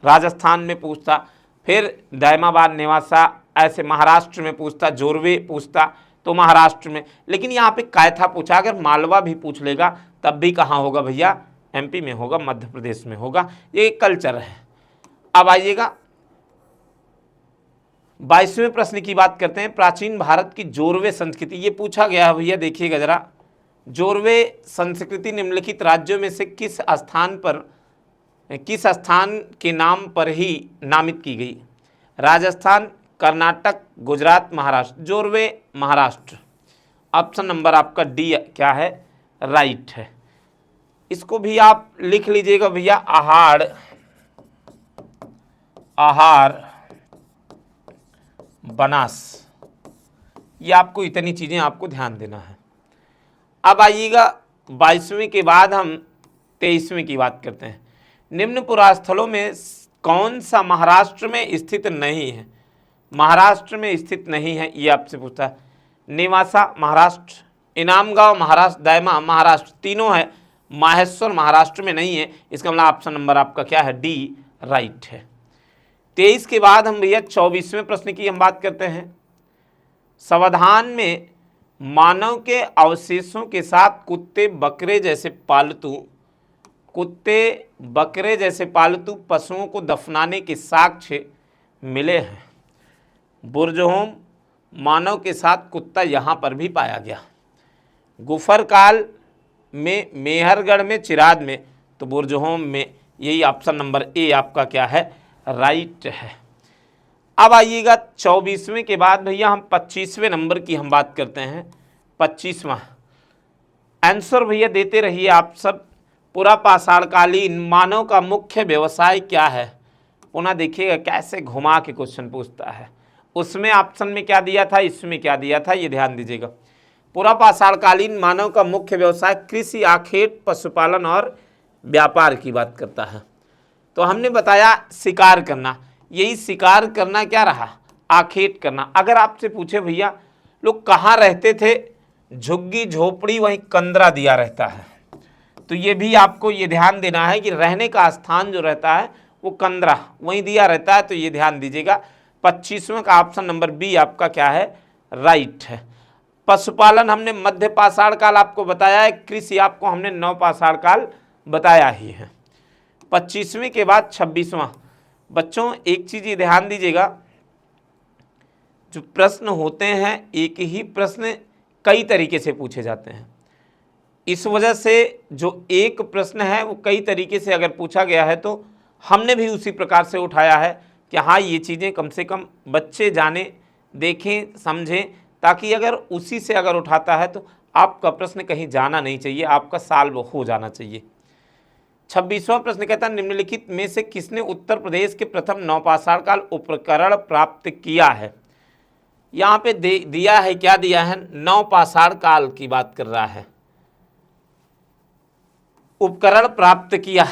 राजस्थान में पूछता, फिर दैमाबाद, नेवासा ऐसे महाराष्ट्र में पूछता, जोरवे पूछता तो महाराष्ट्र में, लेकिन यहाँ पे कायथा पूछा। अगर मालवा भी पूछ लेगा तब भी कहाँ होगा भैया? एमपी में होगा, मध्य प्रदेश में होगा। ये एक कल्चर है। अब आइएगा 22वें प्रश्न की बात करते हैं। प्राचीन भारत की जोरवे संस्कृति, ये पूछा गया है भैया, देखिएगा जरा। जोरवे संस्कृति निम्नलिखित राज्यों में से किस स्थान के नाम पर ही नामित की गई? राजस्थान, कर्नाटक, गुजरात, महाराष्ट्र। जोरवे महाराष्ट्र। ऑप्शन नंबर आपका डी क्या है? राइट है। इसको भी आप लिख लीजिएगा भैया, आहाड़, आहार, बनास। ये आपको इतनी चीज़ें आपको ध्यान देना है। अब आइएगा 22वें के बाद हम 23वें की बात करते हैं। निम्न पुरास्थलों में कौन सा महाराष्ट्र में स्थित नहीं है? महाराष्ट्र में स्थित नहीं है, ये आपसे पूछता है। नेवासा महाराष्ट्र, इनामगांव महाराष्ट्र, दैमा महाराष्ट्र, तीनों है। माहेश्वर महाराष्ट्र में नहीं है। इसका मतलब ऑप्शन नंबर आपका क्या है? डी राइट है। 23 के बाद हम भैया 24वें प्रश्न की हम बात करते हैं। संविधान में मानव के अवशेषों के साथ कुत्ते बकरे जैसे पालतू पशुओं को दफनाने के साक्ष्य मिले हैं। बुरजहोम, मानव के साथ कुत्ता यहाँ पर भी पाया गया। गुफर काल में मेहरगढ़ में, चिराद में, तो बुरजहोम में। यही ऑप्शन नंबर ए आपका क्या है? राइट है। अब आइएगा 24वें के बाद भैया हम 25वें नंबर की हम बात करते हैं। 25वां आंसर भैया देते रहिए आप सब। पूरा पाषाणकालीन मानव का मुख्य व्यवसाय क्या है? पुनः देखिएगा कैसे घुमा के क्वेश्चन पूछता है। उसमें ऑप्शन में क्या दिया था, इसमें क्या दिया था, ये ध्यान दीजिएगा। पूरा पाषाणकालीन मानव का मुख्य व्यवसाय कृषि, आखेट, पशुपालन और व्यापार की बात करता है। तो हमने बताया शिकार करना, यही शिकार करना क्या रहा, आखेट करना। अगर आपसे पूछे भैया लोग कहाँ रहते थे, झुग्गी झोपड़ी वहीं कंदरा दिया रहता है, तो ये भी आपको ये ध्यान देना है कि रहने का स्थान जो रहता है वो कंदरा वहीं दिया रहता है। तो ये ध्यान दीजिएगा 25वें का ऑप्शन नंबर बी आपका क्या है, राइट है। पशुपालन हमने मध्य पाषाण काल आपको बताया है, कृषि आपको हमने नव पाषाण काल बताया ही है। 25वें के बाद 26वां। बच्चों एक चीज़ ये ध्यान दीजिएगा, जो प्रश्न होते हैं एक ही प्रश्न कई तरीके से पूछे जाते हैं। इस वजह से जो एक प्रश्न है वो कई तरीके से अगर पूछा गया है तो हमने भी उसी प्रकार से उठाया है कि हाँ ये चीज़ें कम से कम बच्चे जाने, देखें, समझें, ताकि अगर उसी से अगर उठाता है तो आपका प्रश्न कहीं जाना नहीं चाहिए, आपका सॉल्व हो जाना चाहिए। 26वां प्रश्न कहता है निम्नलिखित में से किसने उत्तर प्रदेश के प्रथम नवपाषाण काल उपकरण प्राप्त किया है? यहाँ पे दिया है, क्या दिया है, नवपाषाण काल की बात कर रहा है। उपकरण प्राप्त किया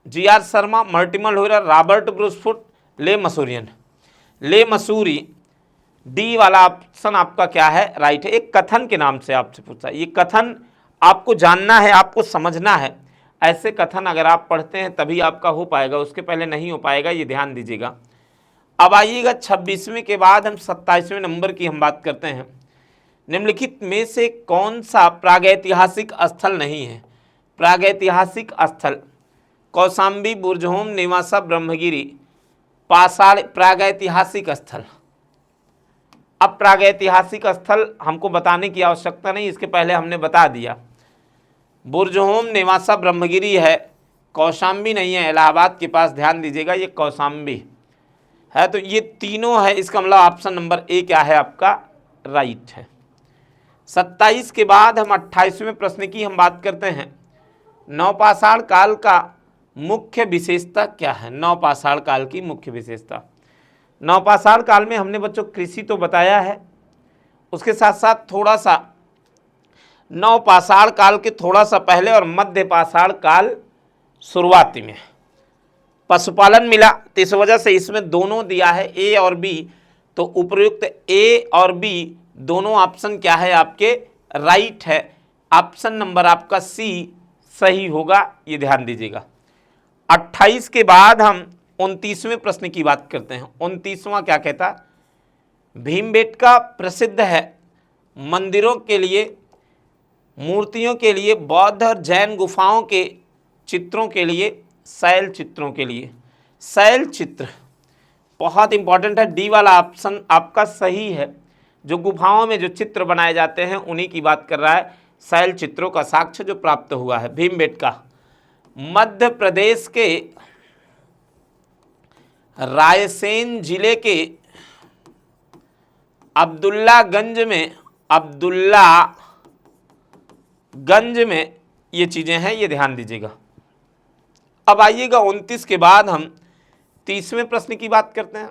जी.आर. शर्मा, मर्टिमल होयर, रॉबर्ट ब्रूसफुट, ले मसूरियन। ले मसूरी डी वाला ऑप्शन आपका क्या है, राइट है। एक कथन के नाम से आपसे पूछा, ये कथन आपको जानना है, आपको समझना है। ऐसे कथन अगर आप पढ़ते हैं तभी आपका हो पाएगा, उसके पहले नहीं हो पाएगा, ये ध्यान दीजिएगा। अब आइएगा 26वें के बाद हम 27वें नंबर की हम बात करते हैं। निम्नलिखित में से कौन सा प्रागैतिहासिक स्थल नहीं है? प्रागैतिहासिक स्थल कौशाम्बी, बुर्जहोम, नेवासा, ब्रह्मगिरी, पाषाण प्रागैतिहासिक स्थल। अब प्रागैतिहासिक स्थल हमको बताने की आवश्यकता नहीं, इसके पहले हमने बता दिया। बुर्जहोम, नेवासा, ब्रह्मगिरी है, कौशाम्बी नहीं है, इलाहाबाद के पास, ध्यान दीजिएगा ये कौशाम्बी है। तो ये तीनों है, इसका मतलब ऑप्शन नंबर ए क्या है आपका, राइट है। 27 के बाद हम 28वें प्रश्न की हम बात करते हैं। नवपाषाण काल का मुख्य विशेषता क्या है? नवपाषाण काल की मुख्य विशेषता, नवपाषाण काल में हमने बच्चों कृषि तो बताया है, उसके साथ साथ थोड़ा सा नवपाषाण काल के थोड़ा सा पहले और मध्य पाषाण काल शुरुआती में पशुपालन मिला, तो इस वजह से इसमें दोनों दिया है ए और बी। तो उपयुक्त ए और बी दोनों ऑप्शन क्या है आपके, राइट है। ऑप्शन नंबर आपका सी सही होगा, ये ध्यान दीजिएगा। 28 के बाद हम 29वें प्रश्न की बात करते हैं। 29वां क्या कहता, भीमबेटका प्रसिद्ध है मंदिरों के लिए, मूर्तियों के लिए, बौद्ध और जैन गुफाओं के चित्रों के लिए, शैल चित्रों के लिए। शैल चित्र बहुत इंपॉर्टेंट है, डी वाला ऑप्शन आपका सही है। जो गुफाओं में जो चित्र बनाए जाते हैं उन्हीं की बात कर रहा है, शैल चित्रों का साक्ष्य जो प्राप्त हुआ है भीमबेटका। मध्य प्रदेश के रायसेन जिले के अब्दुल्लागंज में ये चीज़ें हैं, ये ध्यान दीजिएगा। अब आइएगा 29 के बाद हम 30वें प्रश्न की बात करते हैं।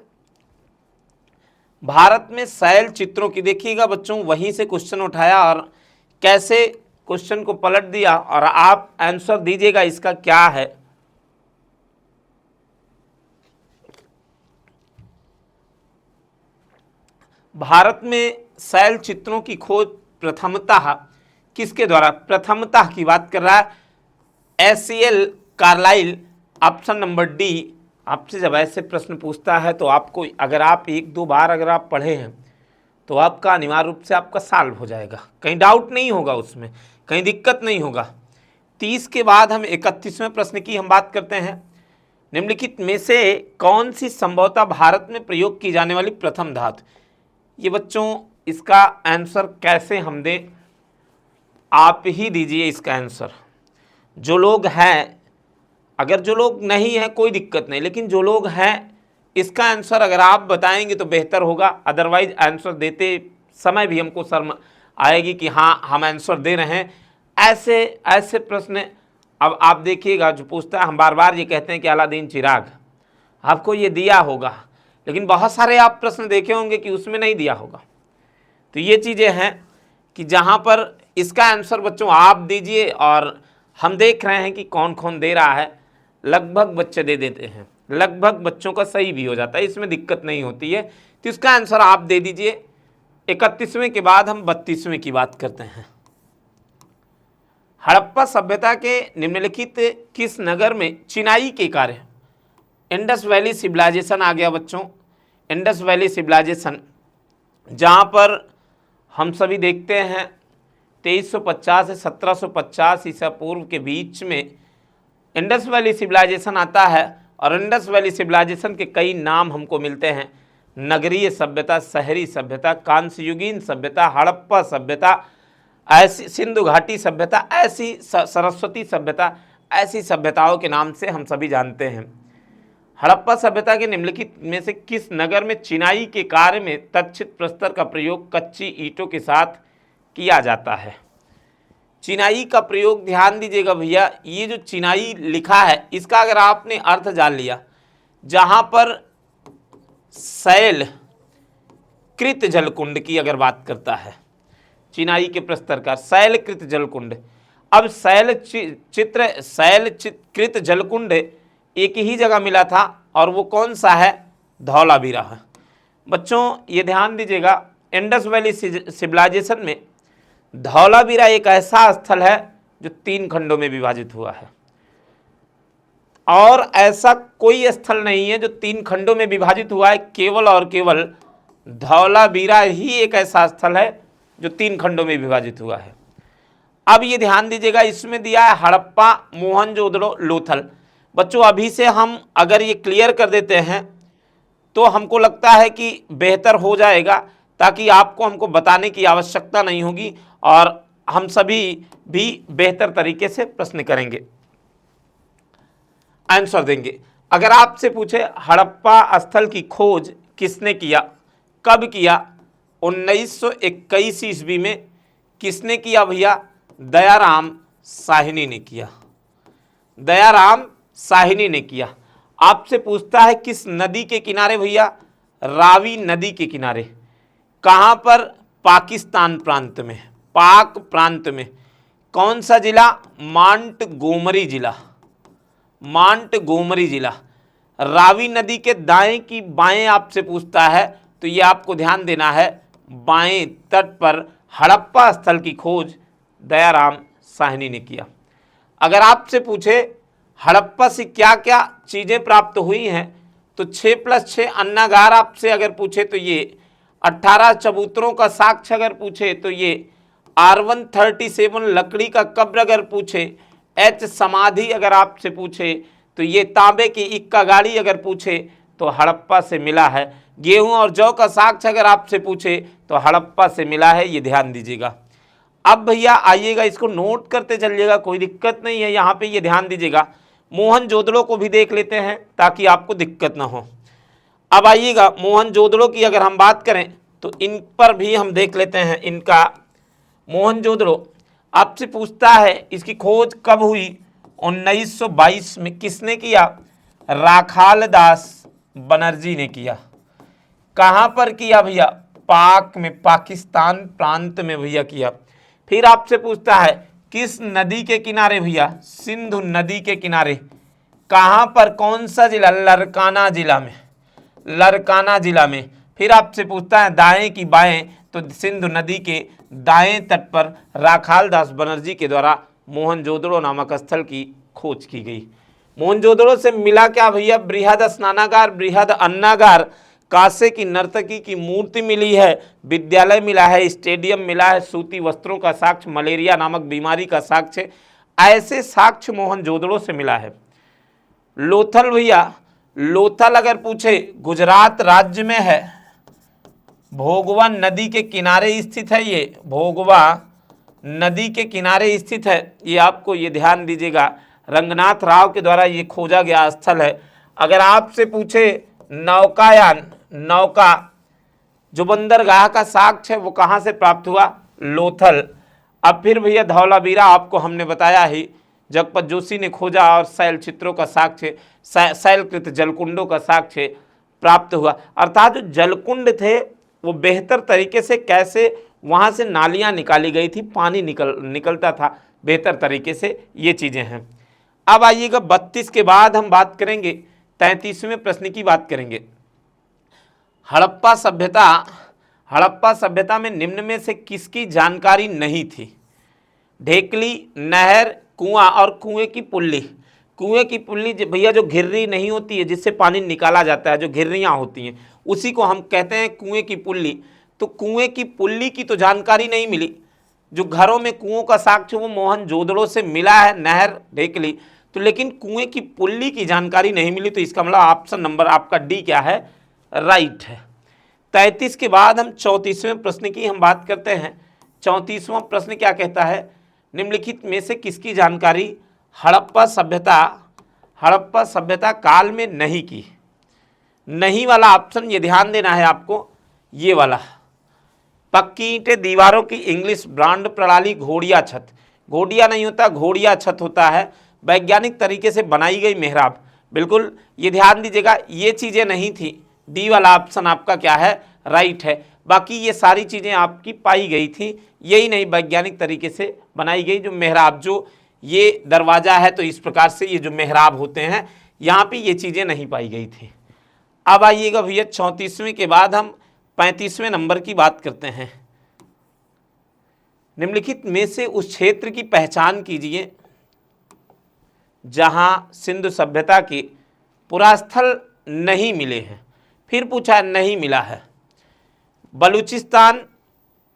भारत में शैल चित्रों की, देखिएगा बच्चों वहीं से क्वेश्चन उठाया और कैसे क्वेश्चन को पलट दिया और आप आंसर दीजिएगा इसका क्या है। भारत में शैल चित्रों की खोज प्रथमतः किसके द्वारा, प्रथमतः की बात कर रहा है ACL Carlisle, option number D. आपसे जब ऐसे प्रश्न पूछता है तो आपको, अगर आप एक दो बार अगर आप पढ़े हैं तो आपका अनिवार्य रूप से आपका सॉल्व हो जाएगा, कहीं डाउट नहीं होगा, उसमें कहीं दिक्कत नहीं होगा। 30 के बाद हम 31वें प्रश्न की हम बात करते हैं। निम्नलिखित में से कौन सी संभवतः भारत में प्रयोग की जाने वाली प्रथम धातु? ये बच्चों इसका आंसर कैसे हम दें, आप ही दीजिए इसका आंसर। जो लोग हैं अगर जो लोग नहीं हैं कोई दिक्कत नहीं, लेकिन जो लोग हैं इसका आंसर अगर आप बताएंगे तो बेहतर होगा, अदरवाइज आंसर देते समय भी हमको शर्म आएगी कि हाँ हम आंसर दे रहे हैं। ऐसे ऐसे प्रश्न अब आप देखिएगा जो पूछता है, हम बार बार ये कहते हैं कि अलादीन चिराग आपको ये दिया होगा, लेकिन बहुत सारे आप प्रश्न देखे होंगे कि उसमें नहीं दिया होगा। तो ये चीज़ें हैं कि जहाँ पर इसका आंसर बच्चों आप दीजिए, और हम देख रहे हैं कि कौन कौन दे रहा है, लगभग बच्चे दे देते हैं, लगभग बच्चों का सही भी हो जाता है, इसमें दिक्कत नहीं होती है। तो इसका आंसर आप दे दीजिए। 31वें के बाद हम 32वें की बात करते हैं। हड़प्पा सभ्यता के निम्नलिखित किस नगर में चिनाई के कार्य, इंडस वैली सिविलाइजेशन आ गया बच्चों, इंडस वैली सिविलाइजेशन, जहाँ पर हम सभी देखते हैं 2350 से 1750 ईसा पूर्व के बीच में इंडस वैली सिविलाइजेशन आता है। और इंडस वैली सिविलाइजेशन के कई नाम हमको मिलते हैं, नगरीय सभ्यता, शहरी सभ्यता, कांस्ययुगीन सभ्यता, हड़प्पा सभ्यता, ऐसी सिंधु घाटी सभ्यता, ऐसी सरस्वती सभ्यता, ऐसी सभ्यताओं के नाम से हम सभी जानते हैं। हड़प्पा सभ्यता के निम्नलिखित में से किस नगर में चिनाई के कार्य में तक्षित प्रस्तर का प्रयोग कच्ची ईंटों के साथ किया जाता है? चिनाई का प्रयोग ध्यान दीजिएगा भैया, ये जो चिनाई लिखा है इसका अगर आपने अर्थ जान लिया, जहां पर शैल कृत जलकुंड की अगर बात करता है, चिनाई के प्रस्तर का शैल कृत जलकुंड। अब शैल कृत जलकुंड एक ही जगह मिला था, और वो कौन सा है? धौलावीरा है। बच्चों ये ध्यान दीजिएगा, इंडस वैली सिविलाइजेशन में धौलावीरा एक ऐसा स्थल है जो 3 खंडों में विभाजित हुआ है, और ऐसा कोई स्थल नहीं है जो 3 खंडों में विभाजित हुआ है, केवल और केवल धौलावीरा ही एक ऐसा स्थल है जो 3 खंडों में विभाजित हुआ है। अब ये ध्यान दीजिएगा, इसमें दिया है हड़प्पा, मोहनजोदड़ो, लोथल। बच्चों अभी से हम अगर ये क्लियर कर देते हैं तो हमको लगता है कि बेहतर हो जाएगा, ताकि आपको हमको बताने की आवश्यकता नहीं होगी और हम सभी भी बेहतर तरीके से प्रश्न करेंगे, आंसर देंगे। अगर आपसे पूछे हड़प्पा स्थल की खोज किसने किया, कब किया? 1921 ईस्वी में। किसने किया भैया? दयाराम साहनी ने किया, दयाराम साहनी ने किया। आपसे पूछता है किस नदी के किनारे भैया? रावी नदी के किनारे। कहाँ पर? पाकिस्तान प्रांत में, पाक प्रांत में। कौन सा जिला? मांटगोमरी जिला, मांटगोमरी जिला। रावी नदी के दाएं की बाएं आपसे पूछता है तो ये आपको ध्यान देना है, बाएं तट पर हड़प्पा स्थल की खोज दयाराम साहनी ने किया। अगर आपसे पूछे हड़प्पा से क्या क्या चीज़ें प्राप्त हुई हैं, तो 6+6 अन्नागार आपसे अगर पूछे तो ये, 18 चबूतरों का साक्ष्य अगर पूछे तो ये, R137 लकड़ी का कब्र अगर पूछे, H समाधि अगर आपसे पूछे तो ये, तांबे की इक्का गाड़ी अगर पूछे तो हड़प्पा से मिला है। गेहूं और जौ का साक्ष्य अगर आपसे पूछे तो हड़प्पा से मिला है, ये ध्यान दीजिएगा। अब भैया आइएगा, इसको नोट करते चलिएगा, कोई दिक्कत नहीं है यहाँ पे, ये ध्यान दीजिएगा। मोहनजोदड़ो को भी देख लेते हैं ताकि आपको दिक्कत ना हो। अब आइएगा, मोहनजोदड़ो की अगर हम बात करें तो इन पर भी हम देख लेते हैं। इनका मोहनजोदड़ो आपसे पूछता है इसकी खोज कब हुई? 1922 में। किसने किया? राखालदास बनर्जी ने किया। कहाँ पर किया भैया? पाक में, पाकिस्तान प्रांत में भैया किया। फिर आपसे पूछता है किस नदी के किनारे भैया? सिंधु नदी के किनारे। कहाँ पर? कौन सा जिला? लरकाना जिला में, लरकाना जिला में। फिर आपसे पूछता है दाएं की बाएं, तो सिंधु नदी के दाएं तट पर राखालदास बनर्जी के द्वारा मोहनजोदड़ो नामक स्थल की खोज की गई। मोहनजोदड़ो से मिला क्या भैया? बृहद स्नानागार, बृहद अन्नागार, कांसे की नर्तकी की मूर्ति मिली है, विद्यालय मिला है, स्टेडियम मिला है, सूती वस्त्रों का साक्ष्य, मलेरिया नामक बीमारी का साक्ष्य, ऐसे साक्ष्य मोहनजोदड़ो से मिला है। लोथल भैया, लोथल अगर पूछे गुजरात राज्य में है, भोगवा नदी के किनारे स्थित है, ये भोगवा नदी के किनारे स्थित है, ये आपको ये ध्यान दीजिएगा। रंगनाथ राव के द्वारा ये खोजा गया स्थल है। अगर आपसे पूछे नौकायान, नौका जो बंदरगाह का साक्ष्य है वो कहाँ से प्राप्त हुआ? लोथल। अब फिर भैया धौलावीरा आपको हमने बताया ही, जगपत जोशी ने खोजा और शैल चित्रों का साक्ष्य, शैलकृत जलकुंडों का साक्ष्य प्राप्त हुआ। अर्थात जो जलकुंड थे वो बेहतर तरीके से कैसे वहाँ से नालियाँ निकाली गई थी, पानी निकलता था बेहतर तरीके से, ये चीज़ें हैं। अब आइएगा 32 के बाद हम बात करेंगे 33वें प्रश्न की बात करेंगे। हड़प्पा सभ्यता में निम्न में से किसकी जानकारी नहीं थी? ढेकली, नहर, कुआं और कुएं की पुल्ली। कुएं की पुल्ली भैया जो घिर्री नहीं होती है जिससे पानी निकाला जाता है, जो घिर्रियाँ होती हैं उसी को हम कहते हैं कुएं की पुल्ली। तो कुएं की पुल्ली की तो जानकारी नहीं मिली। जो घरों में कुओं का साक्ष्य वो मोहनजोदड़ो से मिला है, नहर, ढेकली, तो लेकिन कुएं की पुल्ली की जानकारी नहीं मिली। तो इसका मतलब ऑप्शन नंबर आपका डी क्या है? राइट है। 33 के बाद हम 34वें प्रश्न की हम बात करते हैं। 34वां प्रश्न क्या कहता है? निम्नलिखित में से किसकी जानकारी हड़प्पा सभ्यता काल में नहीं की? नहीं वाला ऑप्शन ये ध्यान देना है आपको, ये वाला। पक्की ईंटें, दीवारों की इंग्लिश ब्रांड प्रणाली, घोड़िया छत। घोड़िया नहीं होता, घोड़िया छत होता है। वैज्ञानिक तरीके से बनाई गई मेहराब, बिल्कुल ये ध्यान दीजिएगा, ये चीज़ें नहीं थी। डी वाला ऑप्शन आपका क्या है? राइट है। बाकी ये सारी चीज़ें आपकी पाई गई थी, यही नहीं वैज्ञानिक तरीके से बनाई गई। जो मेहराब, जो ये दरवाज़ा है तो इस प्रकार से ये जो मेहराब होते हैं यहाँ पे ये चीज़ें नहीं पाई गई थी। अब आइएगा भैया 34वें के बाद हम 35वें नंबर की बात करते हैं। निम्नलिखित में से उस क्षेत्र की पहचान कीजिए जहां सिंधु सभ्यता के पुरास्थल नहीं मिले हैं। फिर पूछा नहीं मिला है। बलूचिस्तान,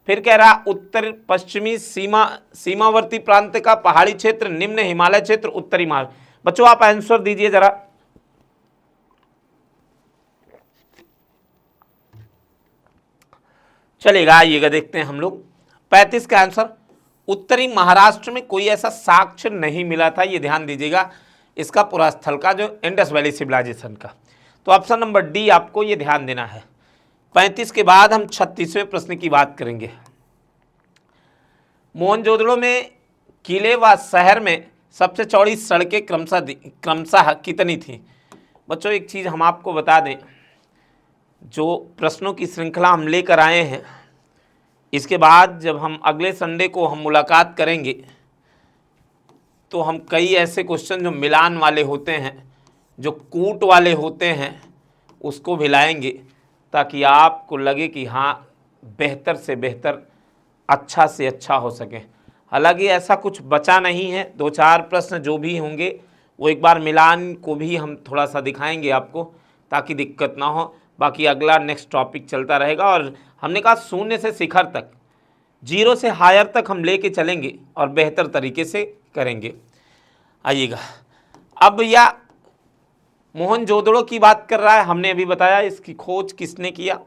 फिर कह रहा उत्तर पश्चिमी सीमावर्ती प्रांत का पहाड़ी क्षेत्र, निम्न हिमालय क्षेत्र, उत्तरी मार्ग। बच्चों आप आंसर दीजिए जरा। चलेगा, आइएगा देखते हैं हम लोग 35 का आंसर। उत्तरी महाराष्ट्र में कोई ऐसा साक्ष्य नहीं मिला था, ये ध्यान दीजिएगा, इसका पुरास्थल का, जो इंडस वैली सिविलाइजेशन का। तो ऑप्शन नंबर डी आपको ये ध्यान देना है। 35 के बाद हम 36वें प्रश्न की बात करेंगे। मोहनजोदड़ो में किले व शहर में सबसे चौड़ी सड़कें क्रमशः कितनी थी? बच्चों एक चीज़ हम आपको बता दें, जो प्रश्नों की श्रृंखला हम लेकर आए हैं, इसके बाद जब हम अगले संडे को हम मुलाकात करेंगे तो हम कई ऐसे क्वेश्चन जो मिलान वाले होते हैं, जो कूट वाले होते हैं, उसको भी लाएंगे ताकि आपको लगे कि हाँ बेहतर से बेहतर, अच्छा से अच्छा हो सके। हालांकि ऐसा कुछ बचा नहीं है, 2-4 प्रश्न जो भी होंगे वो एक बार मिलान को भी हम थोड़ा सा दिखाएंगे आपको ताकि दिक्कत ना हो। बाकी अगला नेक्स्ट टॉपिक चलता रहेगा और हमने कहा 0 से शिखर तक, 0 से हायर तक हम लेके चलेंगे और बेहतर तरीके से करेंगे। आइएगा अब या मोहनजोदड़ो की बात कर रहा है, हमने अभी बताया इसकी खोज किसने किया?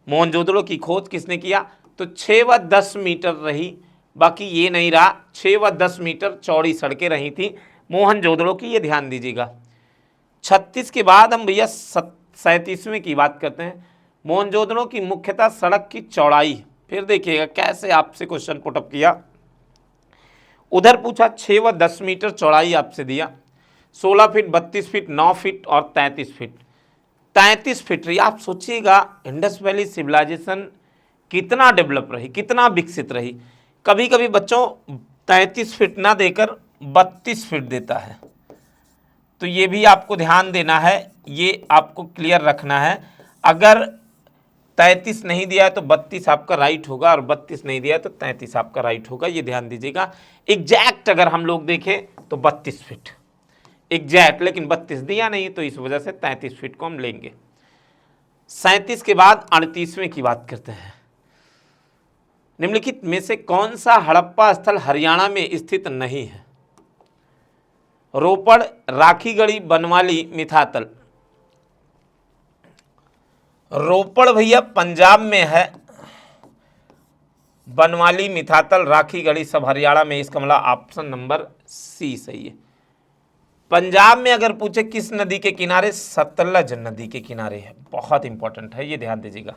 मोहनजोदड़ो की खोज किसने किया? तो 6 व 10 मीटर रही, बाकी ये नहीं रहा, 6 व 10 मीटर चौड़ी सड़कें रही थी मोहनजोदड़ो की, ये ध्यान दीजिएगा। 36 के बाद हम भैया 37वें की बात करते हैं। मोहनजोदड़ो की मुख्यतः सड़क की चौड़ाई, फिर देखिएगा कैसे आपसे क्वेश्चन पुटअप किया। उधर पूछा 6 व 10 मीटर चौड़ाई आपसे दिया, 16 फीट, 32 फीट, 9 फीट और 33 फीट। 33 फीट रही। आप सोचिएगा इंडस वैली सिविलाइजेशन कितना डेवलप रही, कितना विकसित रही। कभी कभी बच्चों 33 फीट ना देकर 32 फीट देता है, तो ये भी आपको ध्यान देना है, ये आपको क्लियर रखना है। अगर 33 नहीं दिया है तो 32 आपका राइट होगा, और 32 नहीं दिया है तो 33 आपका राइट होगा, ये ध्यान दीजिएगा। एग्जैक्ट अगर हम लोग देखें तो 32 फीट एग्जैक्ट, लेकिन 32 दिया नहीं तो इस वजह से 33 फीट को हम लेंगे। 37 के बाद 38वें की बात करते हैं। निम्नलिखित में से कौन सा हड़प्पा स्थल हरियाणा में स्थित नहीं है? रोपड़, राखीगढ़ी, बनवाली, मिथातल। रोपड़ भैया पंजाब में है, बनवाली, मिथातल, राखी गढ़ी सब हरियाणा में। इसका मतलब ऑप्शन नंबर सी सही है। पंजाब में अगर पूछे किस नदी के किनारे, सतलज नदी के किनारे है। बहुत इंपॉर्टेंट है, ये ध्यान दीजिएगा।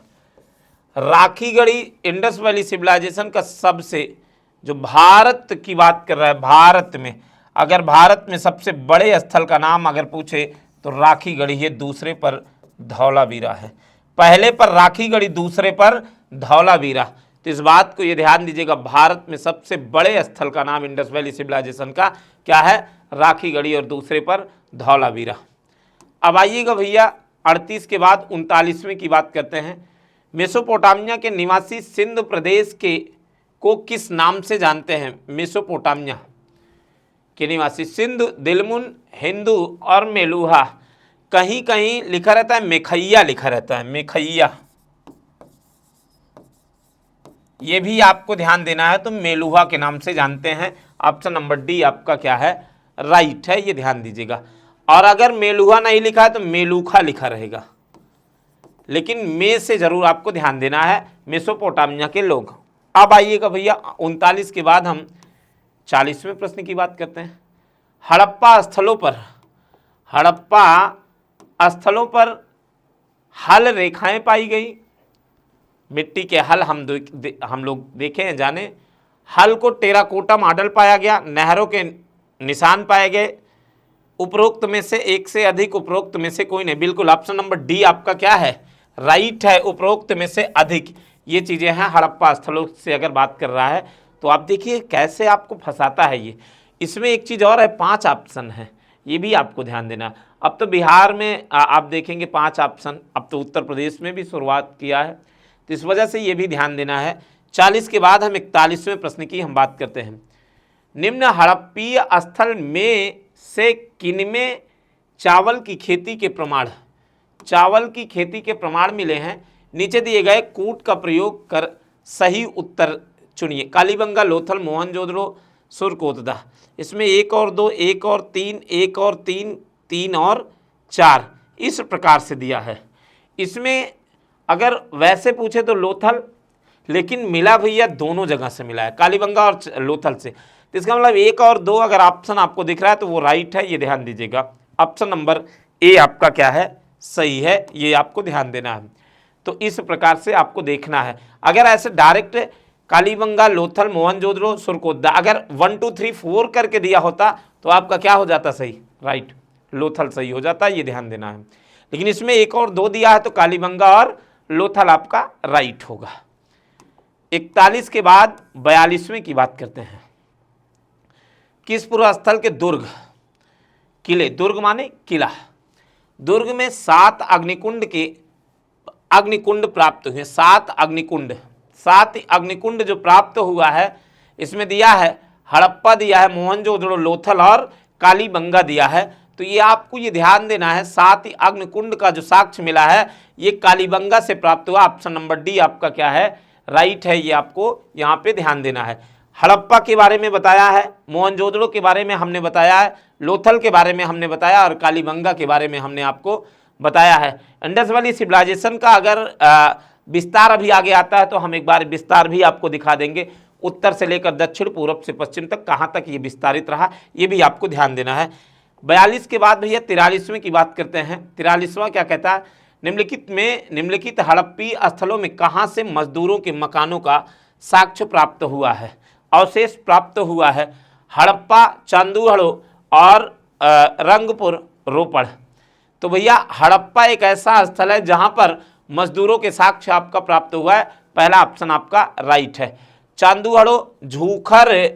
Rakhi Garhi Indus valley civilisation का सबसे, जो भारत की बात कर रहा है, भारत में अगर भारत में सबसे बड़े स्थल का नाम अगर पूछे तो राखी गढ़ी है, दूसरे पर धौलावीरा है। पहले पर राखी गढ़ी, दूसरे पर धौलावीरा। तो इस बात को ये ध्यान दीजिएगा, भारत में सबसे बड़े स्थल का नाम इंडस वैली सिविलाइजेशन का क्या है, राखी गढ़ी, और दूसरे पर धौलावीरा। अब आइएगा भैया 38 के बाद 39वें की बात करते हैं। मेसोपोटामिया के निवासी सिंध प्रदेश के को किस नाम से जानते हैं? मेसोपोटामिया के निवासी, सिंध, दिलमुन, हिंदू और मेलुहा। कहीं कहीं लिखा रहता है मेखैया, लिखा रहता है मेखैया, ये भी आपको ध्यान देना है। तो मेलुहा के नाम से जानते हैं। ऑप्शन नंबर डी आपका क्या है, राइट है, ये ध्यान दीजिएगा। और अगर मेलुहा नहीं लिखा है तो मेलुखा लिखा रहेगा, लेकिन मे से जरूर आपको ध्यान देना है, मेसोपोटामिया के लोग। अब आइएगा भैया 39 के बाद हम 40वें प्रश्न की बात करते हैं। हड़प्पा स्थलों पर हल रेखाएं पाई गई। मिट्टी के हल हम लोग देखे हैं, जाने। हल को टेराकोटा मॉडल पाया गया, नहरों के निशान पाए गए। उपरोक्त में से एक से अधिक, उपरोक्त में से कोई नहीं। बिल्कुल ऑप्शन नंबर डी आपका क्या है, राइट है, उपरोक्त में से अधिक। ये चीज़ें हैं हड़प्पा स्थलों से अगर बात कर रहा है तो। आप देखिए कैसे आपको फंसाता है ये। इसमें एक चीज़ और है, 5 ऑप्शन है, ये भी आपको ध्यान देना। अब तो बिहार में आप देखेंगे 5 ऑप्शन, अब तो उत्तर प्रदेश में भी शुरुआत किया है, तो इस वजह से ये भी ध्यान देना है। 40 के बाद हम 41वें प्रश्न की हम बात करते हैं। निम्न हड़प्पीय स्थल में से किनमें चावल की खेती के प्रमाण मिले हैं? नीचे दिए गए कूट का प्रयोग कर सही उत्तर चुनिए। कालीबंगा, लोथल, मोहनजोदड़ो, सुरकोतदा। इसमें 1 और 2, 1 और 3, 1 और 3, 3 और 4 इस प्रकार से दिया है। इसमें अगर वैसे पूछे तो लोथल, लेकिन मिला भैया दोनों जगह से मिला है, कालीबंगा और लोथल से। तो इसका मतलब 1 और 2 अगर ऑप्शन आपको दिख रहा है तो वो राइट है, ये ध्यान दीजिएगा। ऑप्शन नंबर ए आपका क्या है, सही है, ये आपको ध्यान देना है। तो इस प्रकार से आपको देखना है। अगर ऐसे डायरेक्ट कालीबंगा, लोथल, मोहनजोदड़ो, सुरकोतदा अगर 1 2 3 4 करके दिया होता तो आपका क्या हो जाता, सही, राइट, लोथल सही हो जाता, ये ध्यान देना है। लेकिन इसमें 1 और 2 दिया है तो कालीबंगा और लोथल आपका राइट होगा। 41 के बाद 42वें की बात करते हैं। किस पूर्वस्थल के दुर्ग, किले, दुर्ग माने किला, दुर्ग में 7 अग्निकुंड प्राप्त हुए। 7 अग्निकुंड जो प्राप्त हुआ है, इसमें दिया है हड़प्पा दिया है, मोहनजोदड़ो, लोथल और कालीबंगा दिया है। तो ये आपको ये ध्यान देना है, 7 अग्निकुंड का जो साक्ष्य मिला है ये कालीबंगा से प्राप्त हुआ। ऑप्शन नंबर डी आपका क्या है, राइट है, ये आपको यहाँ पे ध्यान देना है। हड़प्पा के बारे में बताया है, मोहनजोदड़ो के बारे में हमने बताया है, लोथल के बारे में हमने बताया और कालीबंगा के बारे में हमने आपको बताया है। इंडस वैली सिविलाइजेशन का अगर विस्तार अभी आगे आता है तो हम एक बार विस्तार भी आपको दिखा देंगे, उत्तर से लेकर दक्षिण, पूर्व से पश्चिम तक कहाँ तक ये विस्तारित रहा, ये भी आपको ध्यान देना है। 42 के बाद भैया 43वें की बात करते हैं। 43वां क्या कहता है, निम्नलिखित हड़प्पी स्थलों में कहाँ से मजदूरों के मकानों का साक्ष्य प्राप्त हुआ है, अवशेष प्राप्त हुआ है? हड़प्पा, चांदूहड़ो और रंगपुर, रोपड़। तो भैया हड़प्पा एक ऐसा स्थल है जहां पर मजदूरों के साक्ष्य आपका प्राप्त हुआ है, पहला ऑप्शन आपका राइट है। चांदूहड़ो, झूकर,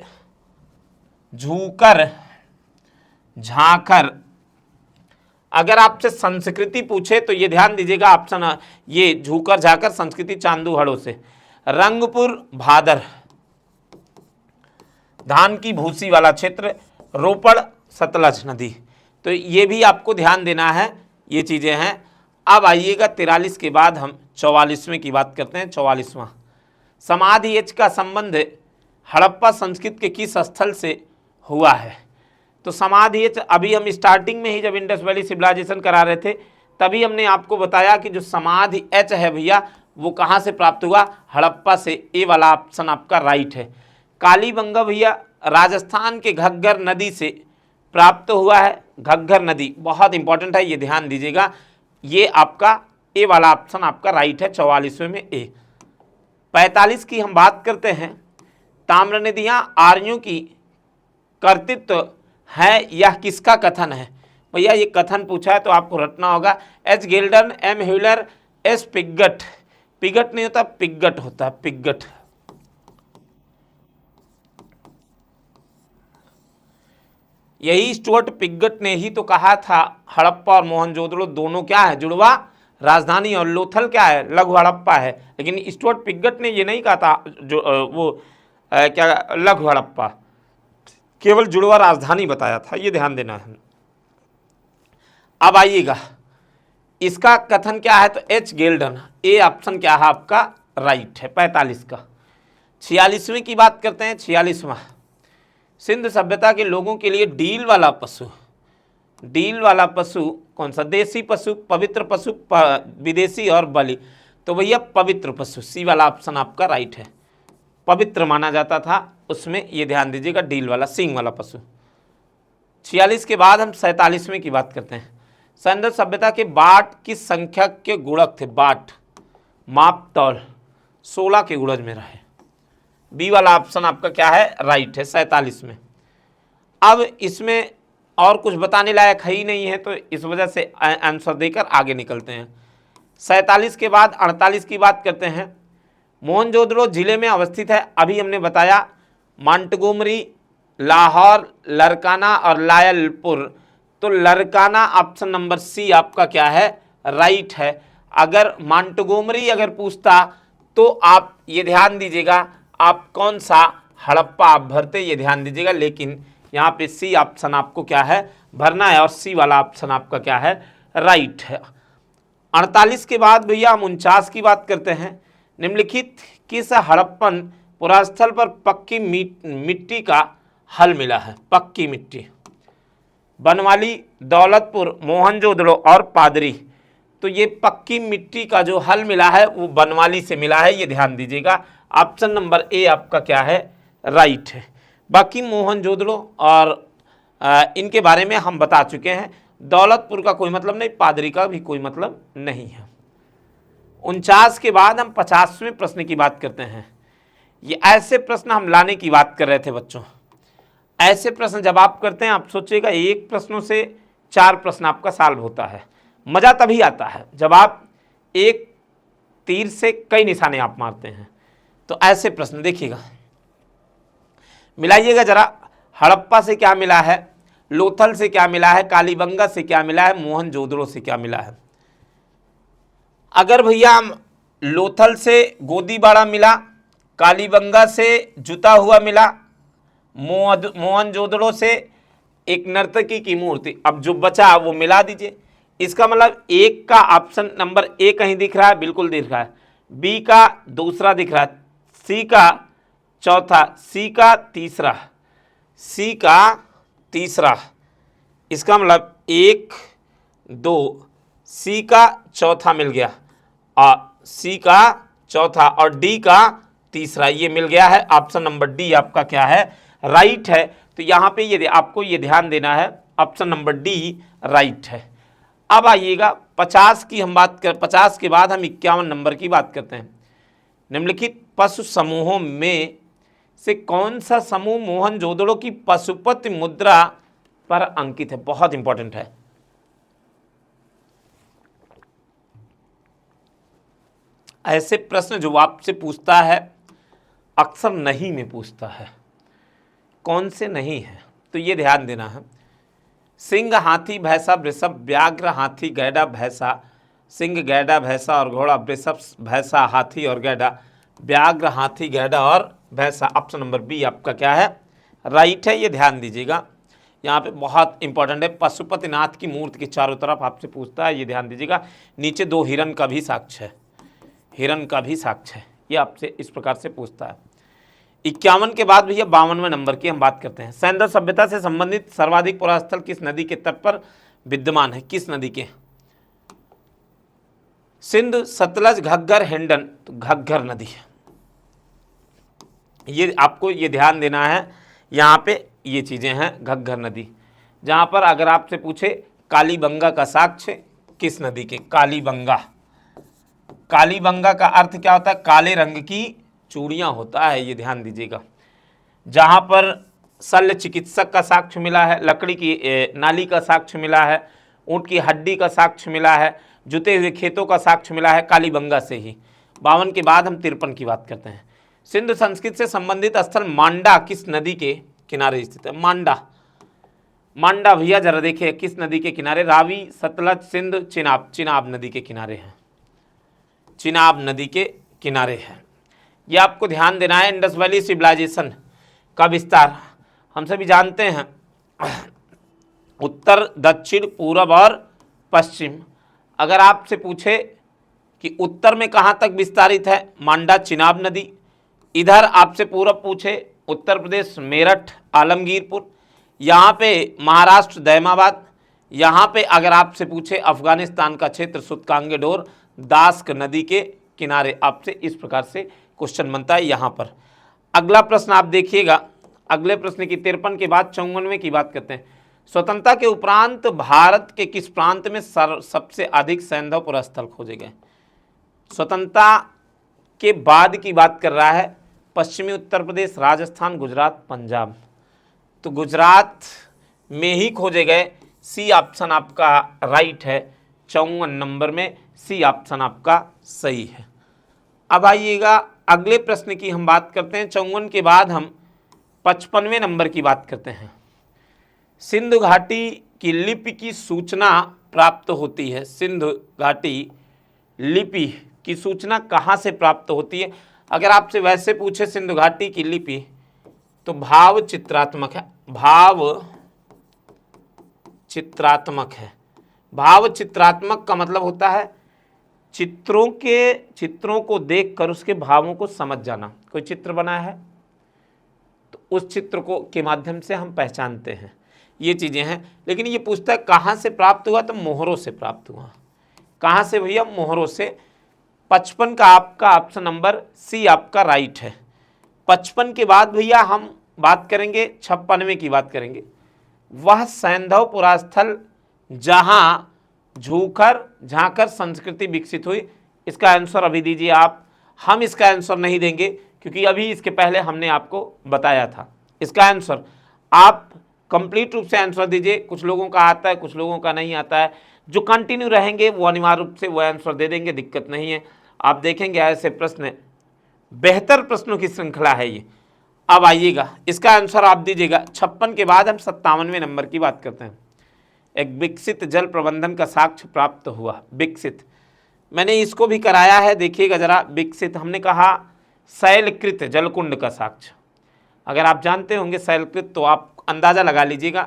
झांखर। अगर आपसे संस्कृति पूछे तो ये ध्यान दीजिएगा, ऑप्शन ये झूकर, झांखर संस्कृति चांदूहड़ो से। रंगपुर, भादर, धान की भूसी वाला क्षेत्र। रोपड़, सतलज नदी। तो ये भी आपको ध्यान देना है, ये चीज़ें हैं। अब आइएगा 43 के बाद हम 44वें की बात करते हैं। 44वां, समाधि एच का संबंध हड़प्पा संस्कृति के किस स्थल से हुआ है? तो समाधि एच अभी हम स्टार्टिंग में ही जब इंडस वैली सिविलाइजेशन करा रहे थे तभी हमने आपको बताया कि जो समाधि एच है भैया वो कहाँ से प्राप्त हुआ? हड़प्पा से। ए वाला ऑप्शन आपका राइट है। कालीबंगा भैया राजस्थान के घग्गर नदी से प्राप्त हुआ है। घग्गर नदी बहुत इंपॉर्टेंट है, ये ध्यान दीजिएगा। ये आपका ए वाला ऑप्शन आपका राइट है, 44वें में ए। 45 की हम बात करते हैं। ताम्र नदियाँ आर्यों की कर्तृत्व है, यह किसका कथन है? भैया ये कथन पूछा है तो आपको रटना होगा। एच गेल्डन, एम ह्यूलर, एस पिगट। पिगट नहीं होता, पिगट होता है, पिगट। यही स्टुअर्ट पिगट ने ही तो कहा था हड़प्पा और मोहनजोदड़ो दोनों क्या है? जुड़वा राजधानी, और लोथल क्या है? लघु हड़प्पा है। लेकिन स्टुअर्ट पिगट ने ये नहीं कहा था जो क्या लघु हड़प्पा, केवल जुड़वा राजधानी बताया था, ये ध्यान देना है। अब आइएगा, इसका कथन क्या है? तो एच गेल्डन। ए ऑप्शन क्या है आपका? राइट है, 45 का। 46वें की बात करते हैं। 46वां, सिंध सभ्यता के लोगों के लिए डील वाला पशु, डील वाला पशु कौन सा? देसी पशु, पवित्र पशु, विदेशी और बलि। तो भैया पवित्र पशु, सी वाला ऑप्शन आपका राइट है। पवित्र माना जाता था उसमें, ये ध्यान दीजिएगा, डील वाला, सींग वाला पशु। 46 के बाद हम 47वें की बात करते हैं। सिंध सभ्यता के बाट की संख्या के गुणक थे। बाट माप तौल 16 के गुणज में रहे। बी वाला ऑप्शन आपका क्या है? राइट है, 47 में। अब इसमें और कुछ बताने लायक है ही नहीं है, तो इस वजह से आंसर देकर आगे निकलते हैं। 47 के बाद 48 की बात करते हैं। मोहनजोदड़ो जिले में अवस्थित है। अभी हमने बताया मांटगोमरी, लाहौर, लरकाना और लायलपुर। तो लरकाना ऑप्शन नंबर सी आपका क्या है? राइट है। अगर मांटगोमरी अगर पूछता तो आप ये ध्यान दीजिएगा आप कौन सा हड़प्पा आप भरते, ये ध्यान दीजिएगा। लेकिन यहाँ पे सी ऑप्शन आपको क्या है? भरना है, और सी वाला ऑप्शन आपका क्या है? राइट है। 48 के बाद भैया हम 49 की बात करते हैं। निम्नलिखित किस हड़प्पन पुरास्थल पर पक्की मिट्टी का हल मिला है? पक्की मिट्टी, बनवाली, दौलतपुर, मोहनजोदड़ो और पादरी। तो ये पक्की मिट्टी का जो हल मिला है वो बनवाली से मिला है, ये ध्यान दीजिएगा। ऑप्शन नंबर ए आपका क्या है? राइट है। बाकी मोहनजोदड़ो और इनके बारे में हम बता चुके हैं। दौलतपुर का कोई मतलब नहीं, पादरी का भी कोई मतलब नहीं है। 49 के बाद हम 50वें प्रश्न की बात करते हैं। ये ऐसे प्रश्न हम लाने की बात कर रहे थे बच्चों। ऐसे प्रश्न जब आप करते हैं, आप सोचिएगा एक प्रश्नों से 4 प्रश्न आपका सॉल्व होता है। मज़ा तभी आता है जब आप एक तीर से कई निशाने आप मारते हैं। तो ऐसे प्रश्न देखिएगा, मिलाइएगा जरा। हड़प्पा से क्या मिला है? लोथल से क्या मिला है? कालीबंगा से क्या मिला है? मोहनजोदड़ो से क्या मिला है? अगर भैया हम लोथल से गोदीबाड़ा मिला, कालीबंगा से जुता हुआ मिला, मोहनजोदड़ो से एक नर्तकी की मूर्ति, अब जो बचा वो मिला दीजिए। इसका मतलब एक का ऑप्शन नंबर ए कहीं दिख रहा है? बिल्कुल दिख रहा है। बी का दूसरा दिख रहा है, सी का चौथा, सी का तीसरा, सी का तीसरा। इसका मतलब 1 2, सी का चौथा मिल गया, और सी का चौथा, और डी का तीसरा, ये मिल गया है। ऑप्शन नंबर डी आपका क्या है? राइट है। तो यहाँ पे ये आपको ये ध्यान देना है, ऑप्शन नंबर डी राइट है। अब आइएगा 50 की हम बात कर, 50 के बाद हम 51 नंबर की बात करते हैं। निम्नलिखित पशु समूहों में से कौन सा समूह मोहनजोदड़ो की पशुपति मुद्रा पर अंकित है? बहुत इंपॉर्टेंट है। ऐसे प्रश्न जो आपसे पूछता है अक्सर नहीं में पूछता है। कौन से नहीं है? तो ये ध्यान देना है। सिंह, हाथी, भैंसा, वृषभ, व्याघ्र, हाथी, गैडा, भैंसा, सिंह, गैडा, भैंसा और घोड़ा, वृषभ, भैंसा, हाथी और गैडा, व्याघ्र, हाथी, गैडा और भैंसा। ऑप्शन नंबर बी आपका क्या है? राइट है। ये ध्यान दीजिएगा, यहाँ पे बहुत इंपॉर्टेंट है। पशुपतिनाथ की मूर्ति के चारों तरफ आपसे पूछता है, ये ध्यान दीजिएगा। नीचे 2 हिरण का भी साक्ष्य है, हिरण का भी साक्ष्य है, ये आपसे इस प्रकार से पूछता है। 51 के बाद भैया 52वें नंबर की हम बात करते हैं। सिंध सभ्यता से संबंधित सर्वाधिक पुरास्थल किस नदी के तट पर विद्यमान है? किस नदी के? सिंध, सतलज, घग्गर, हिंडन, तो घग्गर नदी है। ये आपको ये ध्यान देना है, यहाँ पे ये चीज़ें हैं। घग्गर नदी, जहाँ पर अगर आपसे पूछे कालीबंगा का साक्ष्य किस नदी के, कालीबंगा। कालीबंगा का अर्थ क्या होता है, काले रंग की चूड़ियाँ होता है, ये ध्यान दीजिएगा। जहाँ पर शल्य चिकित्सक का साक्ष्य मिला है, लकड़ी की नाली का साक्ष्य मिला है, ऊँट की हड्डी का साक्ष्य मिला है, जुते हुए खेतों का साक्ष्य मिला है, कालीबंगा से ही। 52 के बाद हम 53 की बात करते हैं। सिंधु संस्कृत से संबंधित स्थल मांडा किस नदी के किनारे स्थित है, मांडा। मांडा भैया जरा देखिए किस नदी के किनारे, रावी, सतलज, सिंध, चिनाब। चिनाब नदी के किनारे है, चिनाब नदी के किनारे है। ये आपको ध्यान देना है। इंडस वैली सिविलाइजेशन का विस्तार हम सभी जानते हैं, उत्तर, दक्षिण, पूर्व और पश्चिम। अगर आपसे पूछे कि उत्तर में कहाँ तक विस्तारित है, मांडा, चिनाब नदी। इधर आपसे पूर्व पूछे, उत्तर प्रदेश, मेरठ, आलमगीरपुर, यहाँ पे महाराष्ट्र, दैमाबाद। यहाँ पे अगर आपसे पूछे अफगानिस्तान का क्षेत्र, सुतकांगेडोर, दास्क नदी के किनारे। आपसे इस प्रकार से क्वेश्चन बनता है यहाँ पर। अगला प्रश्न आप देखिएगा, अगले प्रश्न की 53 के बाद 54वें की बात करते हैं। स्वतंत्रता के उपरांत भारत के किस प्रांत में सबसे अधिक सैंधव पुरस्थल खोजे गए। स्वतंत्रता के बाद की बात कर रहा है, पश्चिमी उत्तर प्रदेश, राजस्थान, गुजरात, पंजाब। तो गुजरात में ही खोजे गए। सी ऑप्शन आपका राइट है, 54 नंबर में सी ऑप्शन आपका सही है। अब आइएगा अगले प्रश्न की हम बात करते हैं। 54 के बाद हम 55वें नंबर की बात करते हैं। सिंधु घाटी की लिपि की सूचना प्राप्त होती है। सिंधु घाटी लिपि की सूचना कहाँ से प्राप्त होती है। अगर आपसे वैसे पूछे सिंधु घाटी की लिपि, तो भाव चित्रात्मक है। भाव चित्रात्मक है। भाव चित्रात्मक का मतलब होता है चित्रों को देखकर उसके भावों को समझ जाना। कोई चित्र बना है तो उस चित्र को के माध्यम से हम पहचानते हैं, ये चीज़ें हैं। लेकिन ये पूछता है कहाँ से प्राप्त हुआ, तो मोहरों से प्राप्त हुआ। कहाँ से भैया, मोहरों से। 55 का आपका ऑप्शन नंबर सी आपका राइट है। 55 के बाद भैया हम बात करेंगे, 56वें की बात करेंगे। वह सैंधव पुरास्थल जहाँ झूकर झांकर संस्कृति विकसित हुई। इसका आंसर अभी दीजिए आप। हम इसका आंसर नहीं देंगे क्योंकि अभी इसके पहले हमने आपको बताया था। इसका आंसर आप कंप्लीट रूप से आंसर दीजिए। कुछ लोगों का आता है, कुछ लोगों का नहीं आता है। जो कंटिन्यू रहेंगे वो अनिवार्य रूप से वो आंसर दे देंगे, दिक्कत नहीं है। आप देखेंगे ऐसे प्रश्न, बेहतर प्रश्नों की श्रृंखला है ये। अब आइएगा इसका आंसर आप दीजिएगा। 56 के बाद हम 57वें नंबर की बात करते हैं। एक विकसित जल प्रबंधन का साक्ष्य प्राप्त हुआ। विकसित, मैंने इसको भी कराया है, देखिएगा जरा। विकसित हमने कहा शैलकृत जलकुंड का साक्ष्य। अगर आप जानते होंगे शैलकृत तो आप अंदाज़ा लगा लीजिएगा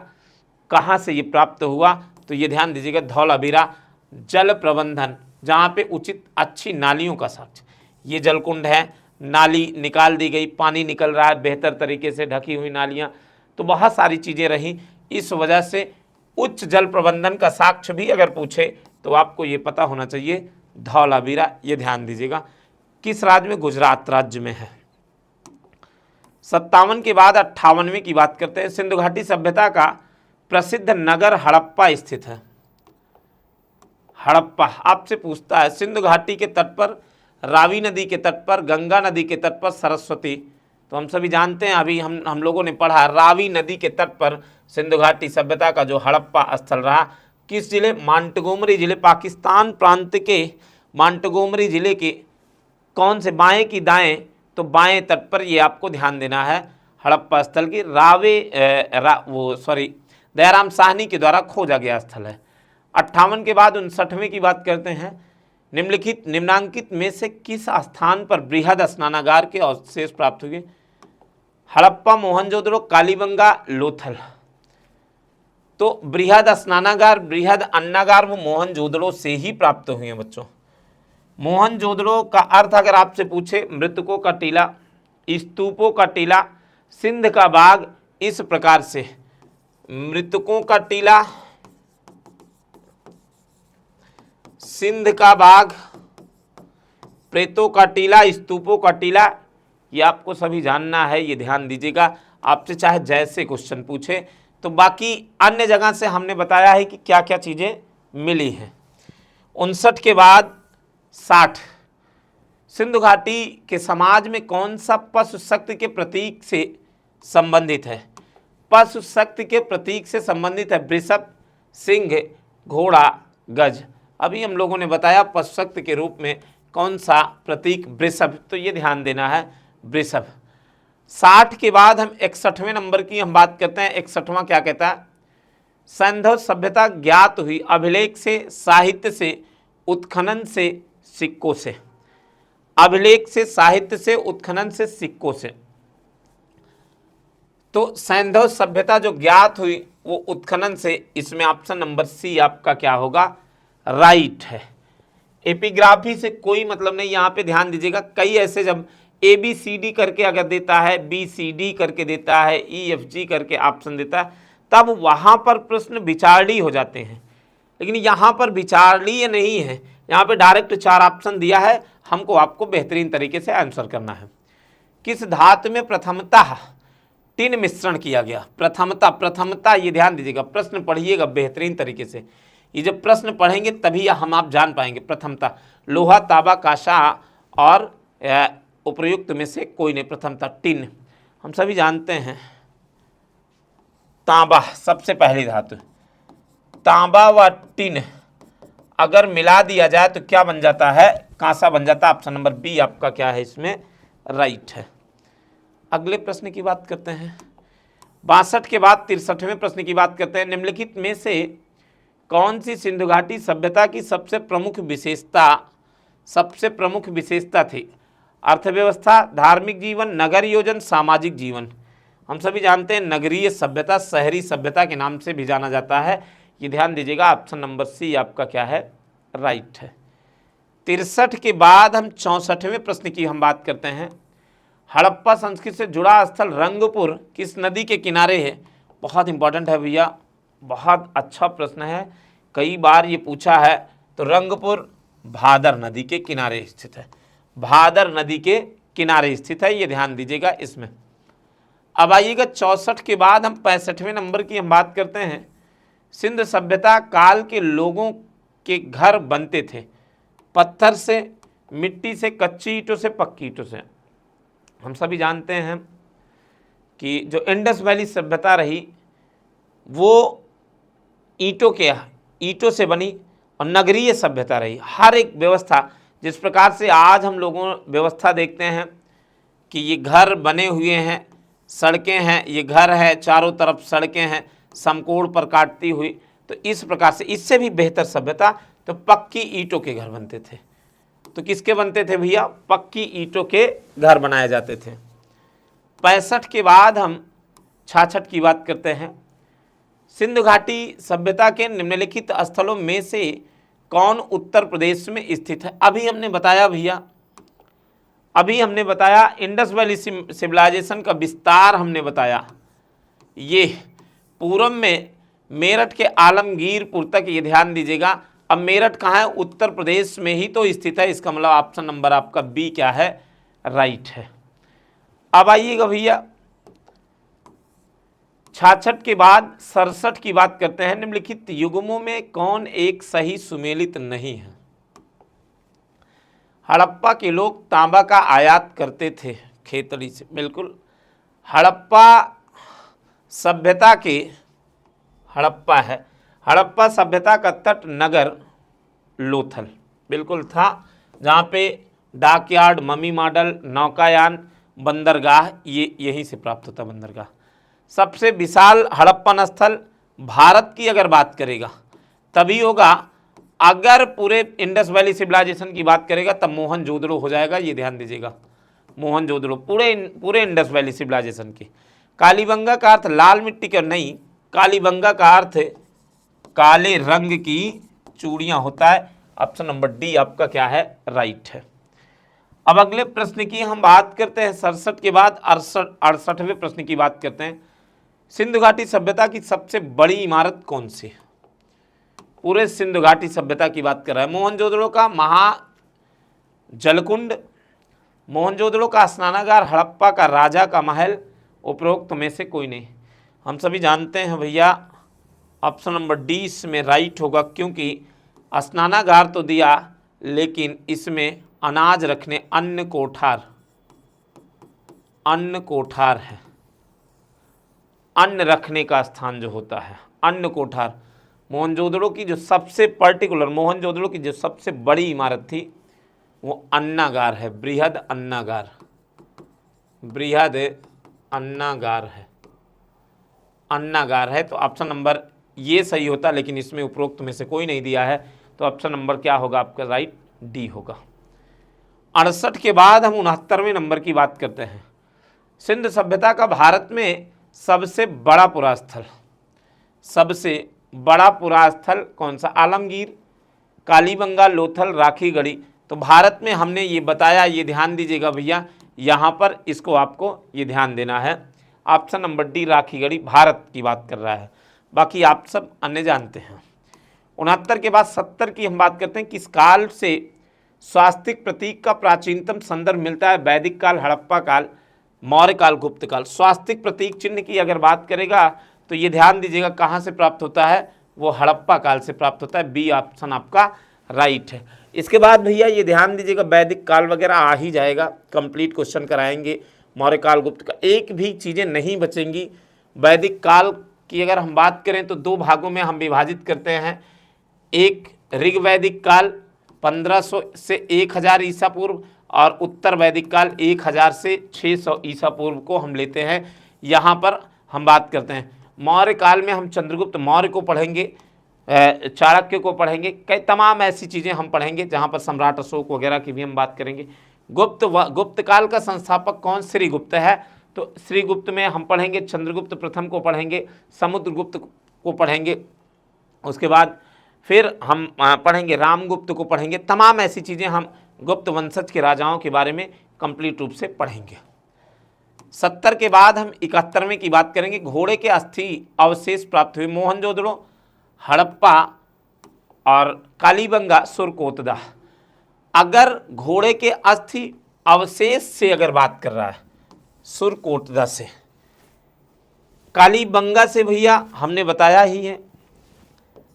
कहाँ से ये प्राप्त हुआ। तो ये ध्यान दीजिएगा, धौलावीरा जल प्रबंधन, जहाँ पे उचित अच्छी नालियों का साक्ष्य। ये जलकुंड है, नाली निकाल दी गई, पानी निकल रहा है बेहतर तरीके से, ढकी हुई नालियाँ, तो बहुत सारी चीज़ें रही। इस वजह से उच्च जल प्रबंधन का साक्ष्य भी अगर पूछे तो आपको ये पता होना चाहिए, धौलावीरा। ये ध्यान दीजिएगा किस राज्य में, गुजरात राज्य में है। 57 के बाद 58वें की बात करते हैं। सिंधु घाटी सभ्यता का प्रसिद्ध नगर हड़प्पा स्थित है। हड़प्पा आपसे पूछता है सिंधु घाटी के तट पर, रावी नदी के तट पर, गंगा नदी के तट पर, सरस्वती। तो हम सभी जानते हैं, अभी हम लोगों ने पढ़ा, रावी नदी के तट पर सिंधु घाटी सभ्यता का जो हड़प्पा स्थल रहा। किस जिले, मांटगोमरी जिले, पाकिस्तान प्रांत के मांटगोमरी जिले के कौन से, बाएं की दाएं, तो बाएं तट पर ये आपको ध्यान देना है। हड़प्पा स्थल की दयाराम साहनी के द्वारा खोजा गया स्थल है। 58 के बाद 59वें की बात करते हैं। निम्नांकित में से किस स्थान पर बृहद स्नानागार के अवशेष प्राप्त हुए। हड़प्पा, मोहनजोदड़ो, कालीबंगा, लोथल। तो बृहद स्नानागार, बृहद अन्नागार वो मोहनजोदड़ो से ही प्राप्त हुए हैं बच्चों। मोहनजोदड़ो का अर्थ अगर आपसे पूछे, मृतकों का टीला, स्तूपों का टीला, सिंध का बाग। इस प्रकार से मृतकों का टीला, सिंध का बाग, प्रेतों का टीला, स्तूपों का टीला, ये आपको सभी जानना है, ये ध्यान दीजिएगा। आपसे चाहे जैसे क्वेश्चन पूछे, तो बाकी अन्य जगह से हमने बताया है कि क्या क्या चीज़ें मिली हैं। 59 के बाद 60, सिंधु घाटी के समाज में कौन सा पशु शक्ति के प्रतीक से संबंधित है? पशु शक्ति के प्रतीक से संबंधित है वृषभ, सिंह, घोड़ा, गज। अभी हम लोगों ने बताया पशु शक्ति के रूप में कौन सा प्रतीक, वृषभ, तो ये ध्यान देना है वृषभ। 60 के बाद हम 61वें नंबर की हम बात करते हैं। 61वां क्या कहता है? सैंधव सभ्यता ज्ञात हुई अभिलेख से, साहित्य से, उत्खनन से, सिक्कों से। अभिलेख से, साहित्य से, उत्खनन से, सिक्कों से। तो सैंधव सभ्यता जो ज्ञात हुई वो उत्खनन से, इसमें ऑप्शन नंबर सी आपका क्या होगा? राइट है। एपिग्राफी से कोई मतलब नहीं, यहाँ पे ध्यान दीजिएगा। कई ऐसे जब ABCD करके अगर देता है, BCD करके देता है, EFG करके ऑप्शन देता है, तब वहाँ पर प्रश्न विचारणीय हो जाते हैं। लेकिन यहाँ पर विचारणीय नहीं है, यहाँ पे डायरेक्ट 4 ऑप्शन दिया है, हमको आपको बेहतरीन तरीके से आंसर करना है। किस धातु में प्रथमतः टिन मिश्रण किया गया? प्रथमतः ये ध्यान दीजिएगा, प्रश्न पढ़िएगा बेहतरीन तरीके से। ये जब प्रश्न पढ़ेंगे तभी हम आप जान पाएंगे। प्रथमतः लोहा, तांबा, कांसा और उपयुक्त में से कोई नहीं। प्रथमतः टिन, हम सभी जानते हैं तांबा सबसे पहली धातु। तांबा व टिन अगर मिला दिया जाए तो क्या बन जाता है? कांसा बन जाता है। ऑप्शन नंबर बी आपका क्या है इसमें? राइट है। अगले प्रश्न की बात करते हैं। 62 के बाद 63वें प्रश्न की बात करते हैं। निम्नलिखित में से कौन सी सिंधु घाटी सभ्यता की सबसे प्रमुख विशेषता थी? अर्थव्यवस्था, धार्मिक जीवन, नगर योजन, सामाजिक जीवन। हम सभी जानते हैं नगरीय सभ्यता शहरी सभ्यता के नाम से भी जाना जाता है। ये ध्यान दीजिएगा, ऑप्शन नंबर सी आपका क्या है? राइट है। 63 के बाद हम 64वें प्रश्न की हम बात करते हैं। हड़प्पा संस्कृति से जुड़ा स्थल रंगपुर किस नदी के किनारे है? बहुत इंपॉर्टेंट है भैया, बहुत अच्छा प्रश्न है, कई बार ये पूछा है। तो रंगपुर भादर नदी के किनारे स्थित है। भादर नदी के किनारे स्थित है, ये ध्यान दीजिएगा इसमें। अब आइएगा 64 के बाद हम 65वें नंबर की हम बात करते हैं। सिंध सभ्यता काल के लोगों के घर बनते थे पत्थर से, मिट्टी से, कच्ची ईंटों से, पक्की ईंटों से। हम सभी जानते हैं कि जो इंडस वैली सभ्यता रही वो ईंटों से बनी और नगरीय सभ्यता रही। हर एक व्यवस्था, जिस प्रकार से आज हम लोगों व्यवस्था देखते हैं कि ये घर बने हुए हैं, सड़कें हैं, ये घर है, चारों तरफ सड़कें हैं समकोण पर काटती हुई, तो इस प्रकार से इससे भी बेहतर सभ्यता तो पक्की ईंटों के घर बनते थे। तो किसके बनते थे भैया? पक्की ईंटों के घर बनाए जाते थे। 65 के बाद हम 66 की बात करते हैं। सिंधु घाटी सभ्यता के निम्नलिखित स्थलों में से कौन उत्तर प्रदेश में स्थित है? अभी हमने बताया भैया, अभी हमने बताया इंडस वैली सिविलाइजेशन का विस्तार हमने बताया। ये पूरब में मेरठ के आलमगीरपुर तक, ये ध्यान दीजिएगा। अब मेरठ कहाँ है? उत्तर प्रदेश में ही तो स्थित है। इसका मतलब ऑप्शन नंबर आपका बी क्या है? राइट है। अब आइएगा भैया 66 के बाद 67 की बात करते हैं। निम्नलिखित युग्मों में कौन एक सही सुमेलित नहीं है? हड़प्पा के लोग तांबा का आयात करते थे खेतड़ी से, बिल्कुल। हड़प्पा सभ्यता के, हड़प्पा सभ्यता का तट नगर लोथल बिल्कुल था, जहाँ पे डाकयार्ड, ममी मॉडल, नौकायान, बंदरगाह ये यहीं से प्राप्त होता बंदरगाह। सबसे विशाल हड़प्पन स्थल भारत की अगर बात करेगा तभी होगा, अगर पूरे इंडस वैली सिविलाइजेशन की बात करेगा तब मोहनजोदड़ो हो जाएगा। ये ध्यान दीजिएगा, मोहनजोदड़ो पूरे इंडस वैली सिविलाइजेशन की। कालीबंगा का अर्थ लाल मिट्टी का नहीं, कालीबंगा का अर्थ काले रंग की चूड़ियाँ होता है। ऑप्शन नंबर डी आपका क्या है? राइट है। अब अगले प्रश्न की हम बात करते हैं। 67 के बाद 68वें प्रश्न की बात करते हैं। सिंधु घाटी सभ्यता की सबसे बड़ी इमारत कौन सी? पूरे सिंधु घाटी सभ्यता की बात कर रहा है। मोहनजोदड़ो का जलकुंड, मोहनजोदड़ो का स्नानागार, हड़प्पा का राजा का महल, उपरोक्त में से कोई नहीं। हम सभी जानते हैं भैया ऑप्शन नंबर डी इसमें राइट होगा, क्योंकि स्नानागार तो दिया लेकिन इसमें अनाज रखने अन्न कोठार है, अन्न रखने का स्थान जो होता है अन्न कोठार। मोहनजोदड़ो की जो सबसे पर्टिकुलर, मोहनजोदड़ो की जो सबसे बड़ी इमारत थी वो अन्नागार है, बृहद अन्नागार है। तो ऑप्शन नंबर ये सही होता, लेकिन इसमें उपरोक्त में से कोई नहीं दिया है, तो ऑप्शन नंबर क्या होगा आपका राइट, डी होगा। 68 के बाद हम 69वें नंबर की बात करते हैं। सिंध सभ्यता का भारत में सबसे बड़ा पुरास्थल कौन सा? आलमगीर, कालीबंगा, लोथल, राखीगढ़ी। तो भारत में हमने ये बताया, ये ध्यान दीजिएगा भैया, यहाँ पर इसको आपको ये ध्यान देना है। Option number D Rakhigarhi Bharat की बात कर रहा है, बाकी आप सब अन्य जानते हैं। 69 के बाद 70 की हम बात करते हैं। किस काल से स्वास्तिक प्रतीक का प्राचीनतम संदर्भ मिलता है? वैदिक काल, हड़प्पा काल, मौर्य काल, गुप्त काल। स्वास्तिक प्रतीक चिन्ह की अगर बात करेगा तो ये ध्यान दीजिएगा कहाँ से प्राप्त होता है, वो हड़प्पा काल से प्राप्त होता है। बी ऑप्शन आपका राइट है। इसके बाद भैया ये ध्यान दीजिएगा वैदिक काल वगैरह आ ही जाएगा, कंप्लीट क्वेश्चन कराएंगे। मौर्य काल, गुप्त काल, एक भी चीज़ें नहीं बचेंगी। वैदिक काल की अगर हम बात करें तो दो भागों में हम विभाजित करते हैं। एक ऋग्वैदिक काल 1500 से 1000 ईसा पूर्व, और उत्तर वैदिक काल 1000 से 600 ईसा पूर्व को हम लेते हैं। यहाँ पर हम बात करते हैं मौर्य काल में हम चंद्रगुप्त मौर्य को पढ़ेंगे, चाणक्य को पढ़ेंगे, कई तमाम ऐसी चीज़ें हम पढ़ेंगे, जहाँ पर सम्राट अशोक वगैरह की भी हम बात करेंगे। गुप्त काल का संस्थापक कौन? श्रीगुप्त है। तो श्रीगुप्त में हम पढ़ेंगे चंद्रगुप्त प्रथम को पढ़ेंगे, समुद्रगुप्त को पढ़ेंगे, उसके बाद फिर हम पढ़ेंगे रामगुप्त को पढ़ेंगे। तमाम ऐसी चीज़ें हम गुप्त वंशज के राजाओं के बारे में कंप्लीट रूप से पढ़ेंगे। 70 के बाद हम 71वें की बात करेंगे। घोड़े के अस्थि अवशेष प्राप्त हुए। मोहनजोदड़ो, हड़प्पा और कालीबंगा, सुरकोतदा। अगर घोड़े के अस्थि अवशेष से अगर बात कर रहा है, सुरकोतदा से, कालीबंगा से भैया हमने बताया ही है,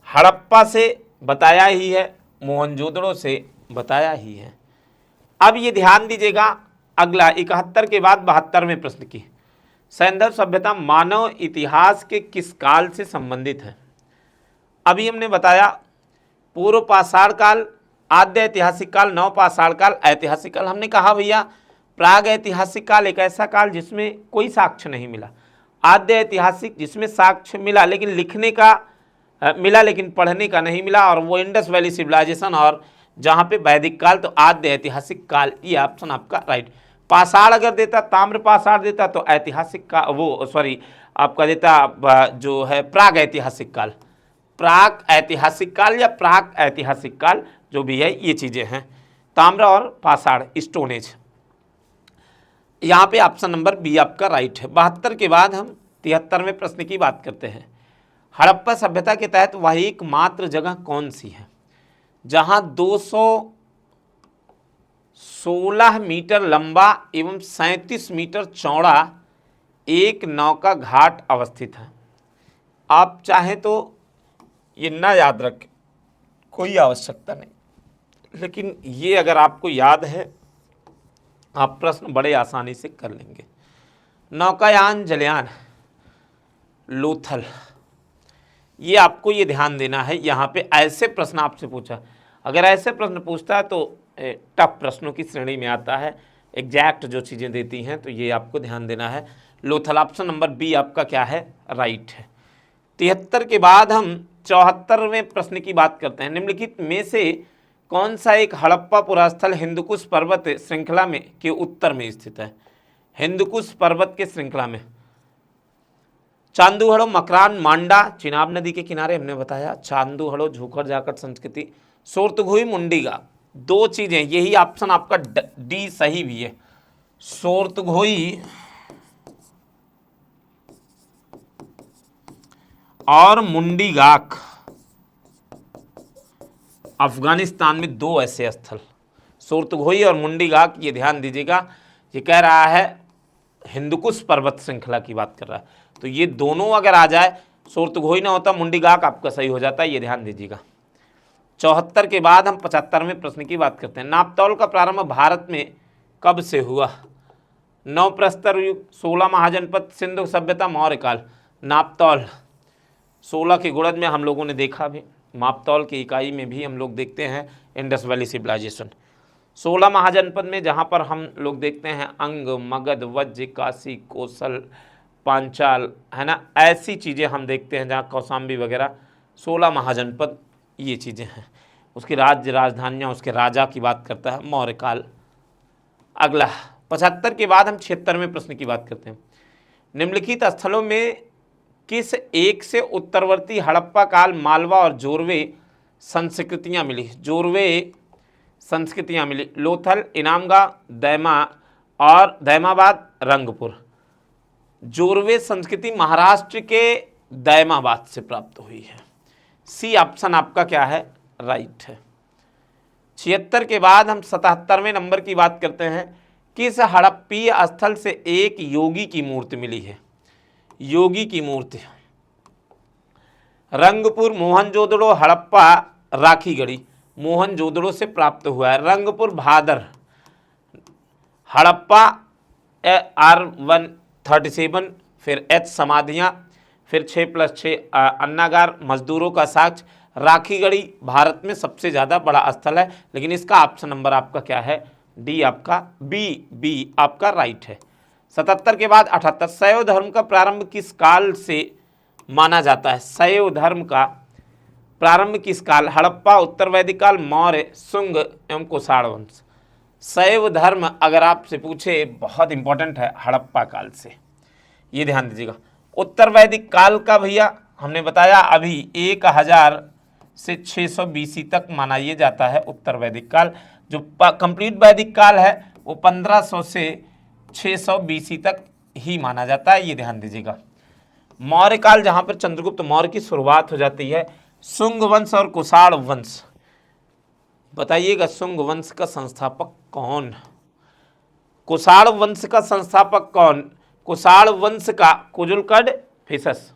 हड़प्पा से बताया ही है, मोहनजोदड़ो से बताया ही है। अब ये ध्यान दीजिएगा अगला 71 के बाद 72वें प्रश्न की। सैंधव सभ्यता मानव इतिहास के किस काल से संबंधित है? अभी हमने बताया पूर्व पाषाण काल, आद्य ऐतिहासिक काल, नव पाषाण काल, ऐतिहासिक काल। हमने कहा भैया प्राग ऐतिहासिक काल एक ऐसा काल जिसमें कोई साक्ष्य नहीं मिला, आद्य ऐतिहासिक जिसमें साक्ष्य मिला लेकिन लिखने का मिला लेकिन पढ़ने का नहीं मिला, और वो इंडस वैली सिविलाइजेशन, और जहाँ पे वैदिक काल, तो आद्य ऐतिहासिक काल। ये ऑप्शन आपका राइट। पाषाण अगर देता, ताम्र पाषाण देता, तो ऐतिहासिक का वो सॉरी आपका देता जो है प्राग ऐतिहासिक काल, प्राग ऐतिहासिक काल या प्राग ऐतिहासिक काल, जो भी है ये चीज़ें हैं, ताम्र और पाषाण, स्टोन एज। यहाँ पे ऑप्शन नंबर बी आपका राइट है। 72 के बाद हम 73वें प्रश्न की बात करते हैं। हड़प्पा सभ्यता के तहत वह एकमात्र जगह कौन सी है जहां 216 मीटर लंबा एवं 37 मीटर चौड़ा एक नौका घाट अवस्थित है? आप चाहें तो ये ना याद रखें, कोई आवश्यकता नहीं, लेकिन ये अगर आपको याद है आप प्रश्न बड़े आसानी से कर लेंगे। नौकायान, जलयान, लोथल, ये आपको ये ध्यान देना है। यहाँ पे ऐसे प्रश्न आपसे पूछा, अगर ऐसे प्रश्न पूछता है तो टफ प्रश्नों की श्रेणी में आता है, एग्जैक्ट जो चीज़ें देती हैं, तो ये आपको ध्यान देना है। लोथल ऑप्शन नंबर बी आपका क्या है, राइट है। 73 के बाद हम 74वें प्रश्न की बात करते हैं। निम्नलिखित में से कौन सा एक हड़प्पा पुरास्थल हिंदुकुश पर्वत श्रृंखला में के उत्तर में स्थित है? हिंदुकुश पर्वत के श्रृंखला में चांदूहड़ो, मकरान, मांडा, चिनाब नदी के किनारे हमने बताया। चांदूहड़ो झोकर जाकट संस्कृति, सोर्तघुई, मुंडीगा, दो चीजें, यही ऑप्शन आपका डी सही भी है। सोर्तघुई और मुंडीगाक, अफगानिस्तान में दो ऐसे स्थल, सोर्तुघोई और मुंडीगाक, ये ध्यान दीजिएगा, ये कह रहा है हिंदुकुश पर्वत श्रृंखला की बात कर रहा है। तो ये दोनों अगर आ जाए, सोर्तुघोई ना होता मुंडीगाक आपका सही हो जाता है, ये ध्यान दीजिएगा। 74 के बाद हम 75वें प्रश्न की बात करते हैं। नापतौल का प्रारंभ भारत में कब से हुआ? नवप्रस्तर युग, 16 महाजनपद, सिंधु सभ्यता, मौर्य काल। नापतौल 16 के गुणज में हम लोगों ने देखा भी, मापतौल की इकाई में भी हम लोग देखते हैं इंडस वैली सिविलाइजेशन। 16 महाजनपद में जहाँ पर हम लोग देखते हैं अंग, मगध, वज्र, काशी, कौशल, पांचाल, है ना, ऐसी चीज़ें हम देखते हैं जहाँ कौशाम्बी वगैरह। 16 महाजनपद ये चीज़ें हैं। उसकी राज्य राजधानियाँ, उसके राजा की बात करता है मौर्य काल। अगला 75 के बाद हम 76वें प्रश्न की बात करते हैं। निम्नलिखित स्थलों में किस एक से उत्तरवर्ती हड़प्पा काल, मालवा और जोरवे संस्कृतियाँ मिली? जोरवे संस्कृतियाँ मिली। लोथल, इनामगा, दैमा और दैमाबाद, रंगपुर। जोरवे संस्कृति महाराष्ट्र के दैमाबाद से प्राप्त हुई है। सी ऑप्शन आपका क्या है? राइट है। 76 के बाद हम 77वें नंबर की बात करते हैं। किस हड़प्पीय स्थल से एक योगी की मूर्ति मिली है? योगी की मूर्ति रंगपुर, मोहनजोदड़ो, हड़प्पा, राखीगढ़ी। मोहनजोदड़ो से प्राप्त हुआ है। रंगपुर, भादर, हड़प्पा R137, फिर H समाधियाँ, फिर 6+6 अन्नागार, मजदूरों का साक्ष्य। राखीगढ़ी भारत में सबसे ज़्यादा बड़ा स्थल है, लेकिन इसका ऑप्शन नंबर आपका क्या है? डी आपका, बी आपका राइट है। 77 के बाद 78, शैव धर्म का प्रारंभ किस काल से माना जाता है? शैव धर्म का प्रारंभ किस काल? हड़प्पा, उत्तर वैदिक काल, मौर्य, शुंग एवं कुषाण वंश। शैव धर्म अगर आपसे पूछे, बहुत इंपॉर्टेंट है, हड़प्पा काल से, ये ध्यान दीजिएगा। उत्तर वैदिक काल का भैया हमने बताया अभी 1000 से 600 BC तक माना ये जाता है उत्तर वैदिक काल। जो कंप्लीट वैदिक काल है वो 1500 से 600 BC तक ही माना जाता है, ये ध्यान दीजिएगा। मौर्य काल जहाँ पर चंद्रगुप्त मौर्य की शुरुआत हो जाती है। शुंग वंश और कुषाण वंश, बताइएगा शुंग वंश का संस्थापक कौन? कुषाण वंश का संस्थापक कौन? कुषाण वंश का कुजुलकड-फिशस,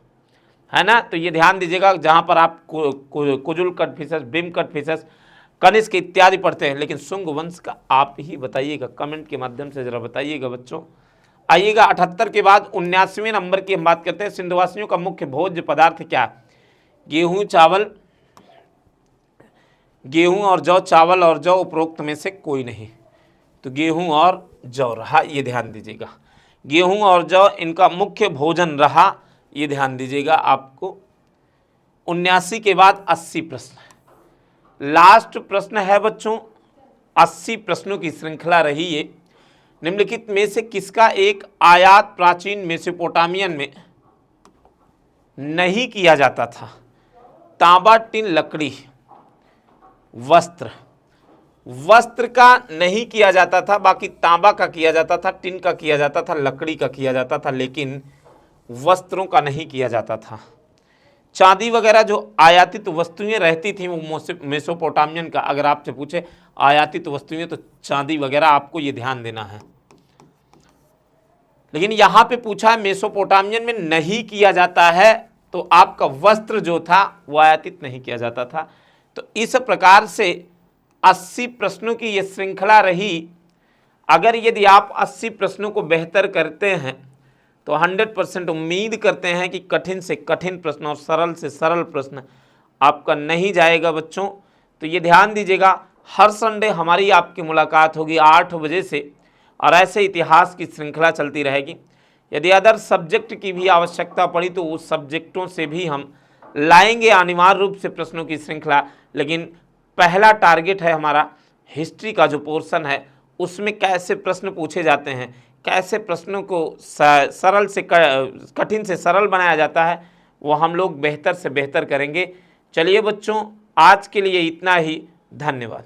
है ना। तो ये ध्यान दीजिएगा, जहाँ पर आप कुजुलकड-फिशस, भीमकड-फिशस, कनिष्क इत्यादि पढ़ते हैं, लेकिन शुंग वंश का आप ही बताइएगा, कमेंट के माध्यम से जरा बताइएगा बच्चों। आइएगा 78 के बाद 79वें नंबर की हम बात करते हैं। सिंधुवासियों का मुख्य भोज्य पदार्थ क्या? गेहूं, चावल, गेहूं और जौ, चावल और जौ, उपरोक्त में से कोई नहीं। तो गेहूं और जौ रहा, ये ध्यान दीजिएगा। गेहूं और जौ इनका मुख्य भोजन रहा, ये ध्यान दीजिएगा आपको। 79 के बाद 80 प्रश्न, लास्ट प्रश्न है बच्चों। 80 प्रश्नों की श्रृंखला रही ये। निम्नलिखित में से किसका एक आयात प्राचीन मेसोपोटामियन में नहीं किया जाता था? तांबा, टिन, लकड़ी, वस्त्र। वस्त्र का नहीं किया जाता था, बाकी तांबा का किया जाता था, टिन का किया जाता था, लकड़ी का किया जाता था, लेकिन वस्त्रों का नहीं किया जाता था। चांदी वगैरह जो आयातित वस्तुएं रहती थी वो मेसोपोटामियन का, अगर आपसे पूछे आयातित वस्तुएं तो चांदी वगैरह, आपको ये ध्यान देना है। लेकिन यहाँ पे पूछा है मेसोपोटामियन में नहीं किया जाता है, तो आपका वस्त्र जो था वो आयातित नहीं किया जाता था। तो इस प्रकार से 80 प्रश्नों की ये श्रृंखला रही। अगर यदि आप 80 प्रश्नों को बेहतर करते हैं तो 100% उम्मीद करते हैं कि कठिन से कठिन प्रश्न और सरल से सरल प्रश्न आपका नहीं जाएगा बच्चों। तो ये ध्यान दीजिएगा, हर संडे हमारी आपकी मुलाकात होगी 8 बजे से, और ऐसे इतिहास की श्रृंखला चलती रहेगी। यदि अदर सब्जेक्ट की भी आवश्यकता पड़ी तो उस सब्जेक्टों से भी हम लाएंगे अनिवार्य रूप से प्रश्नों की श्रृंखला। लेकिन पहला टारगेट है हमारा हिस्ट्री का जो पोर्शन है, उसमें कैसे प्रश्न पूछे जाते हैं, कैसे प्रश्नों को सरल से कठिन से सरल बनाया जाता है, वो हम लोग बेहतर से बेहतर करेंगे। चलिए बच्चों, आज के लिए इतना ही। धन्यवाद।